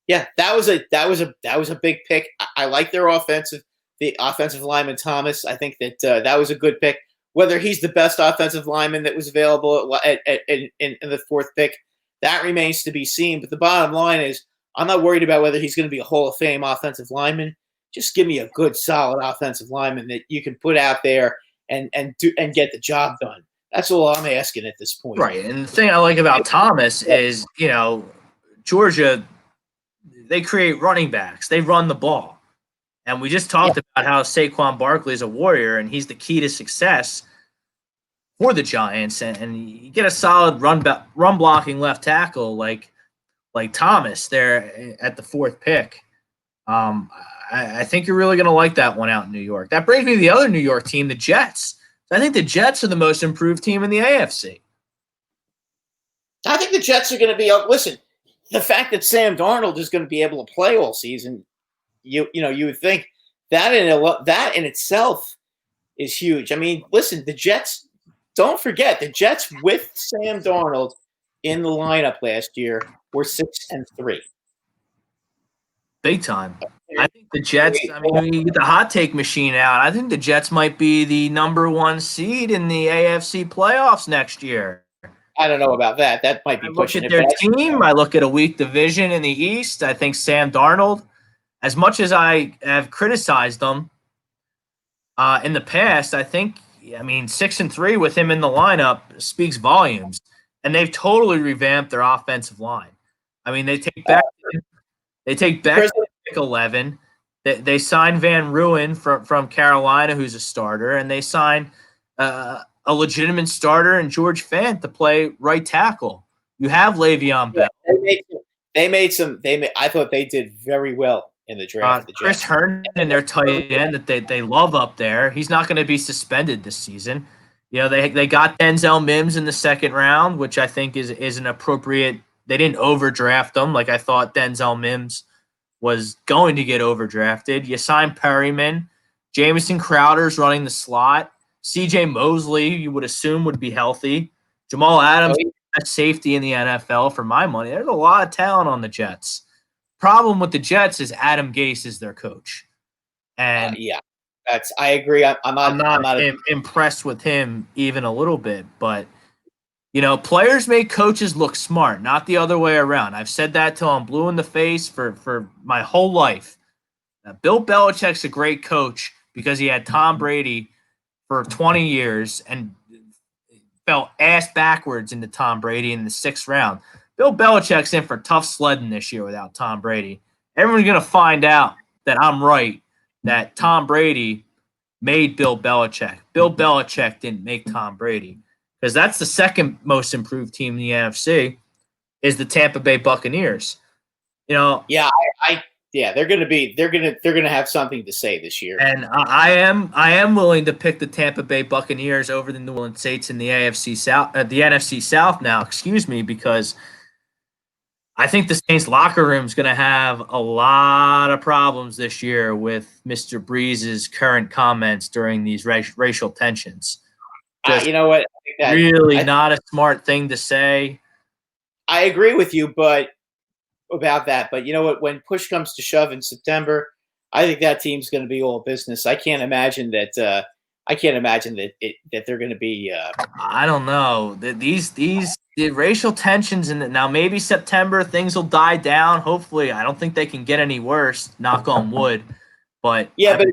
Yeah, that was a big pick. I like their the offensive lineman Thomas. I think that was a good pick. Whether he's the best offensive lineman that was available in the 4th pick, that remains to be seen. But the bottom line is, I'm not worried about whether he's going to be a Hall of Fame offensive lineman. Just give me a good, solid offensive lineman that you can put out there and get the job done. That's all I'm asking at this point. Right. And the thing I like about Thomas is, Georgia, they create running backs. They run the ball. And we just talked about how Saquon Barkley is a warrior, and he's the key to success for the Giants. And you get a solid run blocking left tackle like Thomas there at the 4th pick. I think you're really going to like that one out in New York. That brings me to the other New York team, the Jets. I think the Jets are the most improved team in the AFC. I think the Jets are going to be – listen, the fact that Sam Darnold is going to be able to play all season, you would think that in itself is huge. Listen, the Jets – don't forget, the Jets with Sam Darnold in the lineup last year were 6-3. Big time. I think the Jets, when you get the hot take machine out, I think the Jets might be the number 1 seed in the AFC playoffs next year. I don't know about that. That might be pushing it. I look at their team. I look at a weak division in the East. I think Sam Darnold, as much as I have criticized them in the past, I think, 6-3 with him in the lineup speaks volumes. And they've totally revamped their offensive line. They take back pick 11. They signed Van Ruin from Carolina, who's a starter, and they signed a legitimate starter in George Fant to play right tackle. You have Le'Veon Bell. I thought they did very well in the draft. Chris Herndon, their tight end that they love up there. He's not going to be suspended this season. They got Denzel Mims in the 2nd round, which I think is an appropriate. They didn't overdraft them like I thought Denzel Mims was going to get overdrafted. You signed Perryman. Jamison Crowder's running the slot. C.J. Mosley, you would assume, would be healthy. Jamal Adams, best safety in the NFL for my money. There's a lot of talent on the Jets. Problem with the Jets is Adam Gase is their coach. And I agree. I'm not impressed with him even a little bit. But, players make coaches look smart, not the other way around. I've said that till I'm blue in the face for my whole life. Now, Bill Belichick's a great coach because he had Tom Brady for 20 years and fell ass backwards into Tom Brady in the 6th round. Bill Belichick's in for tough sledding this year without Tom Brady. Everyone's going to find out that I'm right, that Tom Brady made Bill Belichick. Bill Belichick didn't make Tom Brady, because that's the second most improved team in the NFC is the Tampa Bay Buccaneers. They're gonna have something to say this year. And I am willing to pick the Tampa Bay Buccaneers over the New Orleans Saints in the NFC South, the NFC South now, because I think the Saints locker room is going to have a lot of problems this year with Mr. Breeze's current comments during these racial tensions. You know what? Not a smart thing to say. I agree with you, about that. But you know what? When push comes to shove in September, I think that team's going to be all business. I can't imagine that they're going to be. I don't know. The racial tensions, and now maybe September things will die down. Hopefully, I don't think they can get any worse. Knock on wood. But but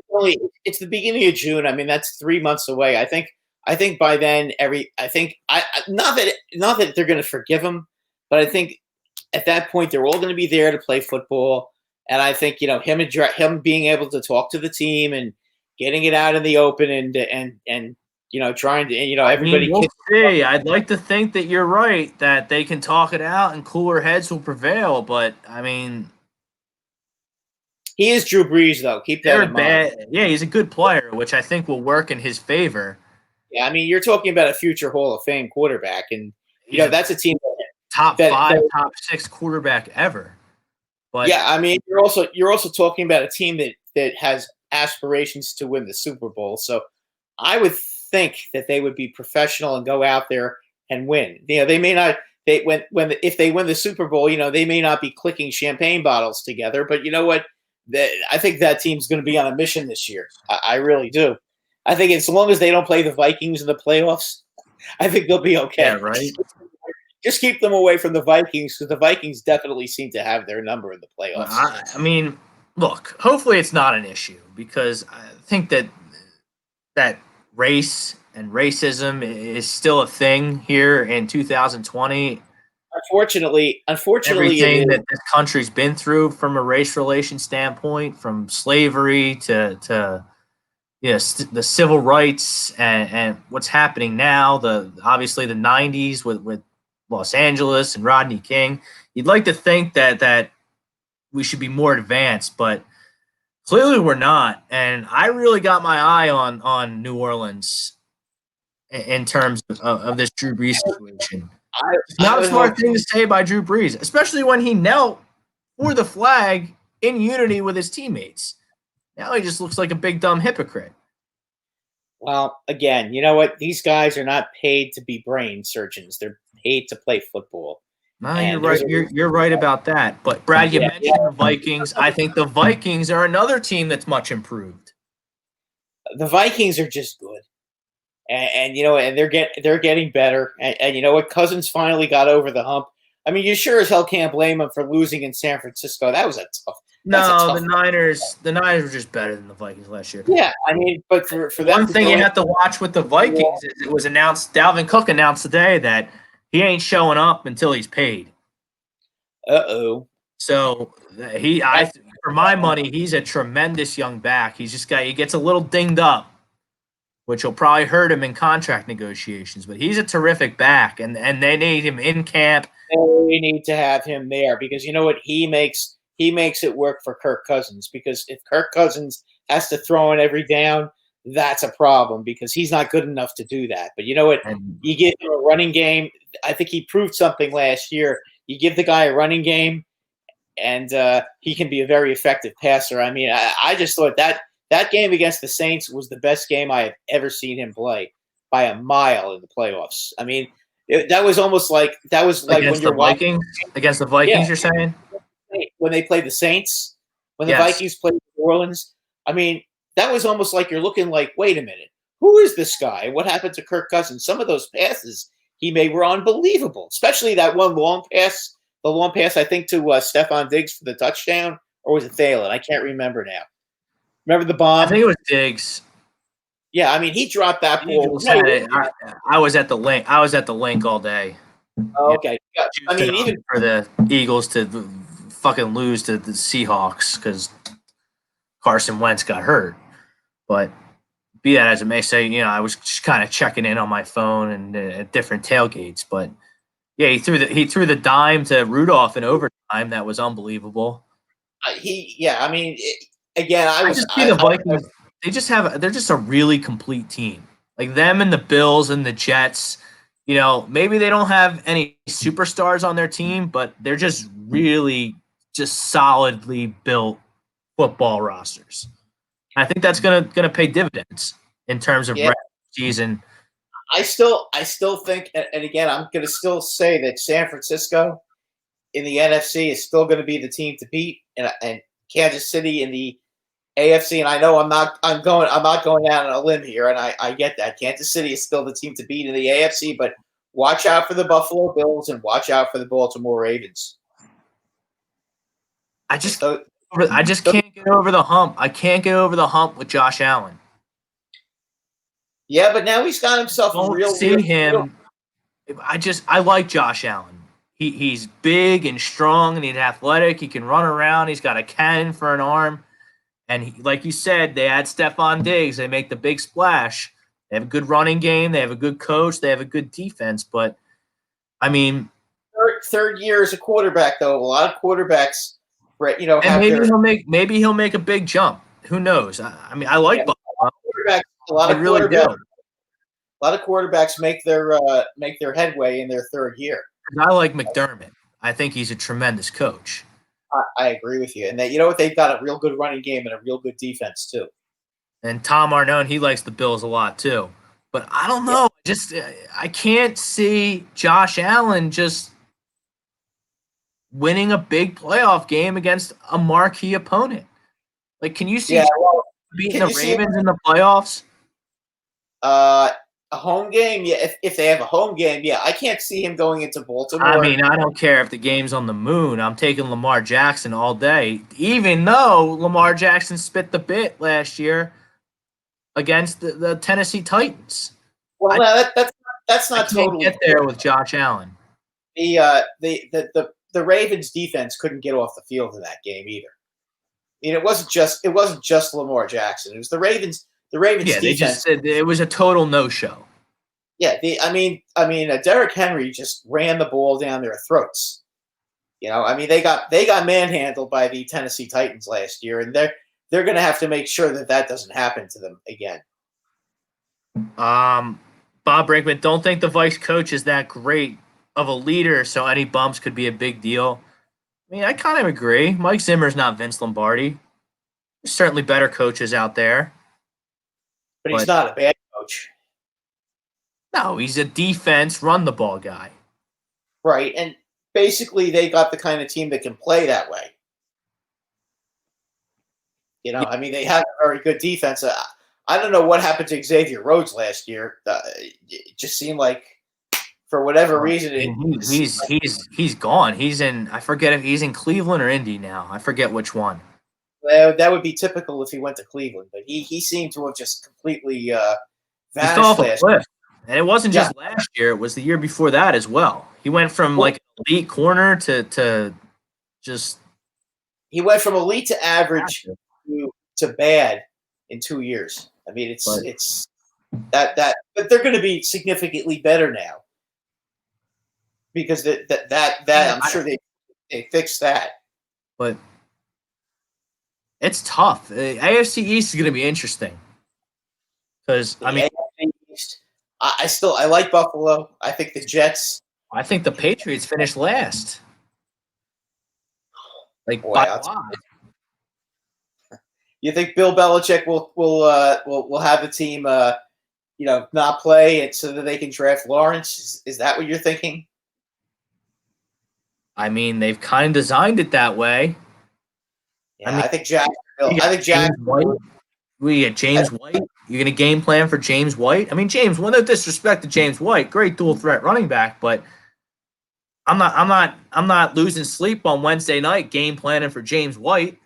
it's the beginning of June. I mean, that's 3 months away. I think by then not that they're going to forgive him, but I think at that point they're all going to be there to play football. And I think him being able to talk to the team and getting it out in the open and trying to everybody. We'll see. I'd like to think that you're right, that they can talk it out and cooler heads will prevail. But I mean, he is Drew Brees, though. Keep that in mind. Yeah, he's a good player, which I think will work in his favor. Yeah, I mean, you're talking about a future Hall of Fame quarterback, and that's a team top 5, top 6 quarterback ever. But yeah, I mean, you're also talking about a team that has aspirations to win the Super Bowl. So I would think that they would be professional and go out there and win. They may not. If they win the Super Bowl, they may not be clicking champagne bottles together. But you know what? I think that team's going to be on a mission this year. I really do. I think as long as they don't play the Vikings in the playoffs, I think they'll be okay. Yeah, right. Just keep them away from the Vikings, because the Vikings definitely seem to have their number in the playoffs. I mean, look, hopefully it's not an issue, because I think that race and racism is still a thing here in 2020. Unfortunately, everything that this country's been through from a race relation standpoint, from slavery to the civil rights and what's happening now, obviously the 90s with Los Angeles and Rodney King. You'd like to think that we should be more advanced, but clearly we're not. And I really got my eye on New Orleans in terms of this Drew Brees situation. It's not a smart thing to say by Drew Brees, especially when he knelt for the flag in unity with his teammates. Now he just looks like a big, dumb hypocrite. Well, again, you know what? These guys are not paid to be brain surgeons. They're paid to play football. No, you're right. You're right about that. But, Brad, you mentioned the Vikings. I think the Vikings are another team that's much improved. The Vikings are just good. And they're getting better. And you know what? Cousins finally got over the hump. I mean, you sure as hell can't blame him for losing in San Francisco. That was a tough. The Niners were just better than the Vikings last year. Yeah, I mean, but for that, one thing you have to watch with the Vikings is it was announced. Dalvin Cook announced today that he ain't showing up until he's paid. So for my money, he's a tremendous young back. He gets a little dinged up, which will probably hurt him in contract negotiations. But he's a terrific back, and they need him in camp. They need to have him there, because you know what? He makes it work for Kirk Cousins, because if Kirk Cousins has to throw in every down, that's a problem, because he's not good enough to do that. But you know what? You give him a running game. I think he proved something last year. You give the guy a running game, and he can be a very effective passer. I mean, I just thought that game against the Saints was the best game I have ever seen him play by a mile in the playoffs. I mean, that was like against when you're the Vikings. Against the Vikings, you're saying? when they played the Saints, when the Yes. Vikings played New Orleans. I mean, that was almost like you're looking like, wait a minute, who is this guy? What happened to Kirk Cousins? Some of those passes he made were unbelievable, especially that one long pass. The long pass, I think, to Stephon Diggs for the touchdown, or was it Thielen? I can't remember now. Remember the bomb? I think it was Diggs. Yeah, I mean, he dropped that ball. Eagles had it. I was at the link. I was at the link all day. Oh, okay. Yeah, I mean, even for the Eagles to fucking lose to the Seahawks because Carson Wentz got hurt. But be that as it may, say, I was just kind of checking in on my phone and at different tailgates. But yeah, he threw the dime to Rudolph in overtime. That was unbelievable. I mean, again, I just see the Vikings. They're just a really complete team. Like them and the Bills and the Jets. Maybe they don't have any superstars on their team, but they're just really just solidly built football rosters. I think that's gonna pay dividends in terms of regular season. I still think, and again, I'm gonna still say that San Francisco in the NFC is still going to be the team to beat, and Kansas City in the AFC. And I know I'm not going out on a limb here, and I get that Kansas City is still the team to beat in the AFC, but watch out for the Buffalo Bills and watch out for the Baltimore Ravens. I just can't get over the hump. I can't get over the hump with Josh Allen. Yeah, but now he's got himself a real. I like Josh Allen. He's big and strong and he's athletic. He can run around. He's got a cannon for an arm. And like you said, they add Stephon Diggs. They make the big splash. They have a good running game. They have a good coach. They have a good defense. But, I mean. Third year as a quarterback, though. A lot of quarterbacks, and maybe he'll make a big jump. Who knows? I mean, I like Buffalo. A lot of really do. A lot of quarterbacks make their headway in their third year. I like McDermott. I think he's a tremendous coach. I agree with you. And they've got a real good running game and a real good defense too. And Tom Arnone, he likes the Bills a lot too. But I don't know. I can't see Josh Allen just winning a big playoff game against a marquee opponent. Like, can you see beating the Ravens in the playoffs? A home game, yeah. If they have a home game, yeah. I can't see him going into Baltimore. I mean, I don't care if the game's on the moon. I'm taking Lamar Jackson all day, even though Lamar Jackson spit the bit last year against the Tennessee Titans. Well, that's not totally get there with Josh Allen. The Ravens defense couldn't get off the field in that game either. I mean, it wasn't just Lamar Jackson. It was the Ravens. The Ravens defense. They just said it was a total no-show. Yeah, I mean, Derrick Henry just ran the ball down their throats. I mean, they got manhandled by the Tennessee Titans last year, and they're going to have to make sure that doesn't happen to them again. Bob Brinkman, don't think the vice coach is that great of a leader, so any bumps could be a big deal. I mean, I kind of agree. Mike Zimmer's not Vince Lombardi. There's certainly better coaches out there. But he's not a bad coach. No, he's a defense, run-the-ball guy. Right, and basically they got the kind of team that can play that way. I mean, they have a very good defense. I don't know what happened to Xavier Rhodes last year. It just seemed like, for whatever reason, he's gone. He's in. I forget if he's in Cleveland or Indy now. I forget which one. That would be typical if he went to Cleveland, but he seemed to have just completely vanished off a last cliff. And it wasn't just last year; it was the year before that as well. He went from like elite corner to just. He went from elite to average to bad in 2 years. I mean, it's that, but they're going to be significantly better now because I'm sure they fixed that. But. It's tough. AFC East is going to be interesting because I like Buffalo. I think the Jets. I think the Patriots finished last. Like, Boy, by I'll a lot. You think Bill Belichick will have the team, not play it so that they can draft Lawrence? Is that what you're thinking? I mean, they've kind of designed it that way. Yeah, I mean, I think Jacksonville. you I got think James Jacksonville. White. We get James White. You're gonna game plan for James White. I mean, James. No disrespect to James White, great dual threat running back, but I'm not losing sleep on Wednesday night game planning for James White.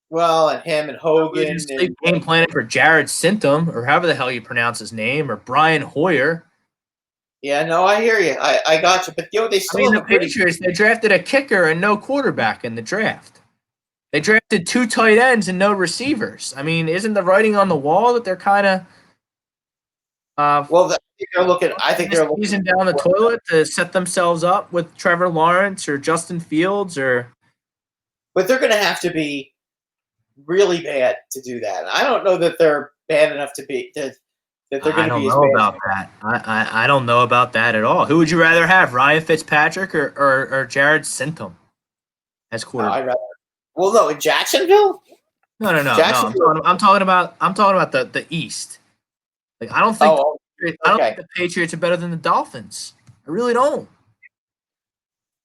Well, and him and Hogan and Game planning for Jared Symptom, or however the hell you pronounce his name, or Brian Hoyer. yeah, no, I hear you. I got you. But they still have The Patriots, they drafted a kicker and no quarterback in the draft. They drafted 2 tight ends and no receivers. I mean, isn't the writing on the wall that they're kind of they're looking. I think they're looking season down the toilet to set themselves up with Trevor Lawrence or Justin Fields or. But they're going to have to be really bad to do that. I don't know that they're bad enough to be that they're going to be as bad. About that. I don't know about that at all. Who would you rather have, Ryan Fitzpatrick or Jared Symptom as quarterback? No, in Jacksonville. No. I'm talking about the East. Like, I don't think the Patriots are better than the Dolphins. I really don't.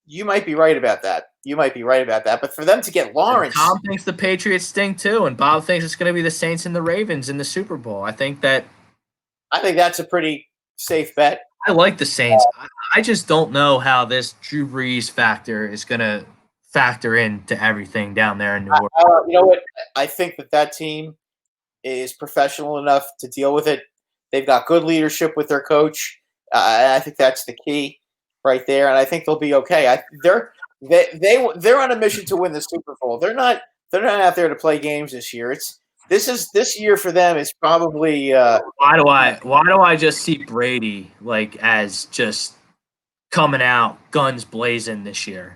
You might be right about that. But for them to get Lawrence, Tom thinks the Patriots stink too, and Bob thinks it's going to be the Saints and the Ravens in the Super Bowl. I think that's a pretty safe bet. I like the Saints. I just don't know how this Drew Brees factor is going to factor into everything down there in New Orleans. You know what? I think that team is professional enough to deal with it. They've got good leadership with their coach. I think that's the key right there, and I think they'll be okay. They're on a mission to win the Super Bowl. They're not out there to play games this year. This year for them is probably. Why do I just see Brady like as just coming out guns blazing this year?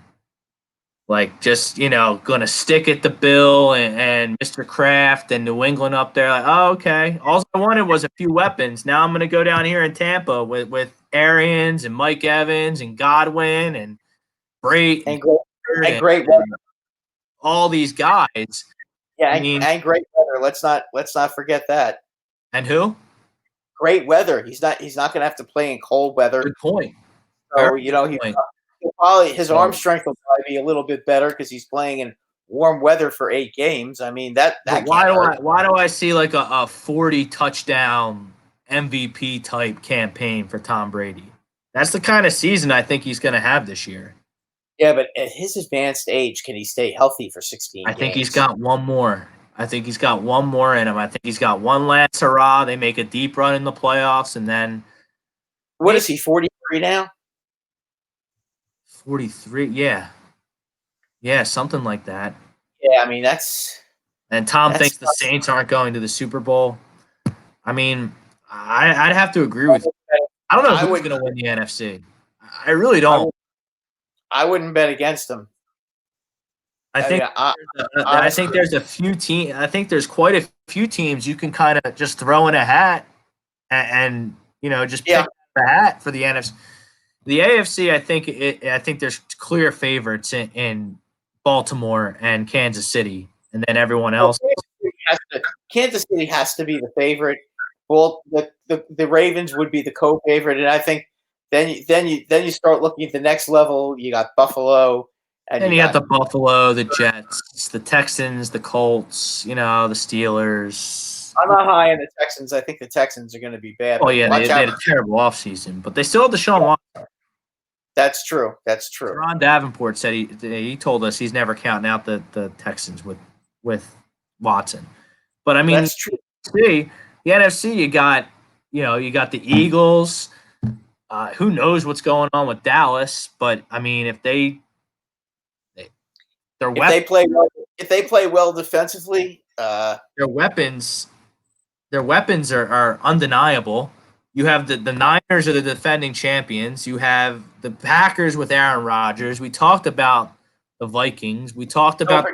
Like, just, going to stick it to Bill and Mr. Kraft and New England up there. Like, oh, okay. All I wanted was a few weapons. Now I'm going to go down here in Tampa with Arians and Mike Evans and Godwin and Brady and great weather. All these guys. Yeah, and great weather. Let's not forget that. And who? Great weather. He's not going to have to play in cold weather. Good point. So his arm strength will probably be a little bit better because he's playing in warm weather for 8 games. I mean that. Why do I see like a 40 touchdown MVP type campaign for Tom Brady? That's the kind of season I think he's going to have this year. Yeah, but at his advanced age, can he stay healthy for 16 games? I think he's got one more. I think he's got one more in him. I think he's got one last hurrah. They make a deep run in the playoffs, and then. What is he, 43 now? 43, yeah. Yeah, something like that. Yeah, I mean, that's. And Tom thinks the Saints aren't going to the Super Bowl. I mean, I'd have to agree with you. I don't know who's going to win the NFC. I really don't. I wouldn't bet against them. I think there's a few teams. I think there's quite a few teams you can kind of just throw in a hat and just pick the hat for the NFC. The AFC, I think there's clear favorites in Baltimore and Kansas City, and then everyone else. Kansas City has to be the favorite. Well, the Ravens would be the co-favorite, and I think then you start looking at the next level. You got Buffalo, and you got the Buffalo, the Jets, the Texans, the Colts. The Steelers. I'm not high on the Texans. I think the Texans are going to be bad. Oh, yeah, they had a terrible offseason, but they still have Deshaun Watson. That's true. Ron Davenport said he told us he's never counting out the Texans with Watson. But, I mean, that's true. See, the NFC, you got the Eagles. Who knows what's going on with Dallas? But, I mean, if they play well defensively, their weapons are undeniable. You have the Niners are the defending champions. You have the Packers with Aaron Rodgers. We talked about the Vikings. We talked about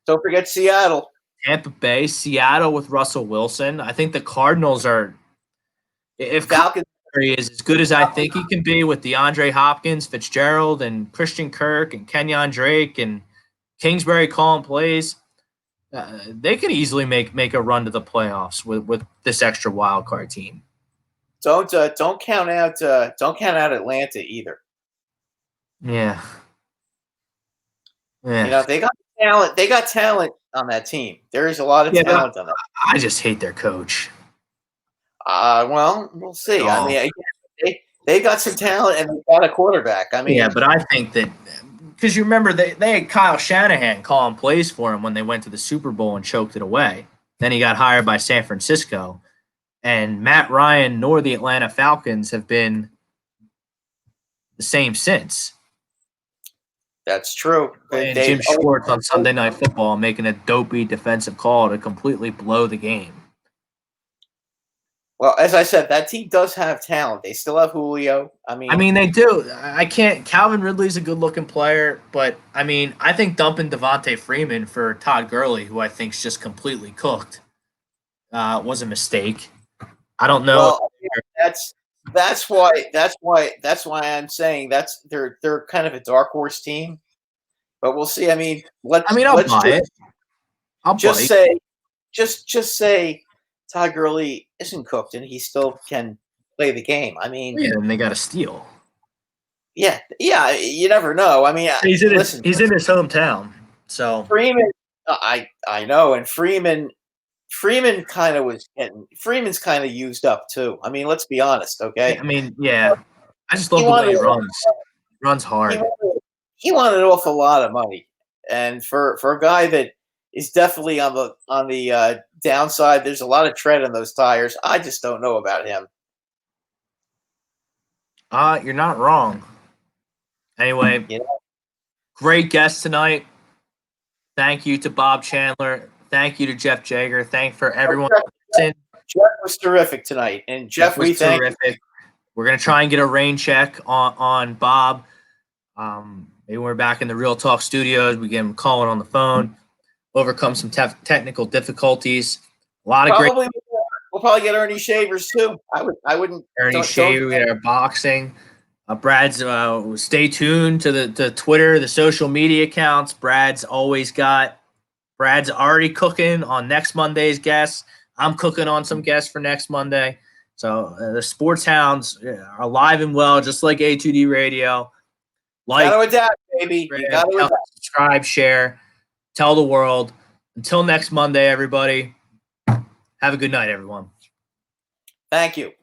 don't forget Seattle. Tampa Bay, Seattle with Russell Wilson. I think the Cardinals are if Falcons is as good as I think he can be with DeAndre Hopkins, Fitzgerald, and Christian Kirk and Kenyon Drake and Kingsbury calling plays. They could easily make a run to the playoffs with this extra wild card team. Don't count out Atlanta either. Yeah. You know, they got talent. They got talent on that team. There is a lot of talent on that. I just hate their coach. Well, we'll see. I mean, again, they got some talent and they got a quarterback. I mean, yeah, but I think that because you remember they had Kyle Shanahan calling plays for him when they went to the Super Bowl and choked it away. Then he got hired by San Francisco, and Matt Ryan nor the Atlanta Falcons have been the same since. that's true. And Jim Schwartz on Sunday Night Football making a dopey defensive call to completely blow the game. Well, as I said, that team does have talent. They still have Julio. I mean, they do. I can't. Calvin Ridley's a good-looking player, but I mean, I think dumping Devontae Freeman for Todd Gurley, who I think's just completely cooked, was a mistake. I don't know. Well, that's why I'm saying they're kind of a dark horse team. But we'll see. I mean, I'll buy it. I'll just say Todd Gurley isn't cooked and he still can play the game. I mean, yeah, and they got a steal. Yeah, you never know. I mean, he's in his hometown, so Freeman. I know, and Freeman kind of Freeman's kind of used up too. I mean, let's be honest, okay? I mean, yeah, I just love the way he runs. Runs hard. He wanted an awful lot of money, and for a guy that is definitely on the downside, there's a lot of tread on those tires. I just don't know about him. You're not wrong. Anyway, great guest tonight. Thank you to Bob Chandler. Thank you to Jeff Jaeger. Thank for everyone. Jeff was terrific tonight, and Jeff we thank. Terrific. We're gonna try and get a rain check on Bob. Maybe we're back in the Real Talk studios. We get him calling on the phone. Overcome some technical difficulties. A lot of great. We'll probably get Ernie Shavers too. I wouldn't. Ernie Shaver, we got our boxing. Brad's stay tuned to the Twitter, the social media accounts. Brad's already cooking on next Monday's guests. I'm cooking on some guests for next Monday. So the Sports Hounds are alive and well, just like A2D Radio. Gotta adapt, baby. You gotta adapt. Subscribe, share, tell the world. Until next Monday, everybody. Have a good night, everyone. Thank you.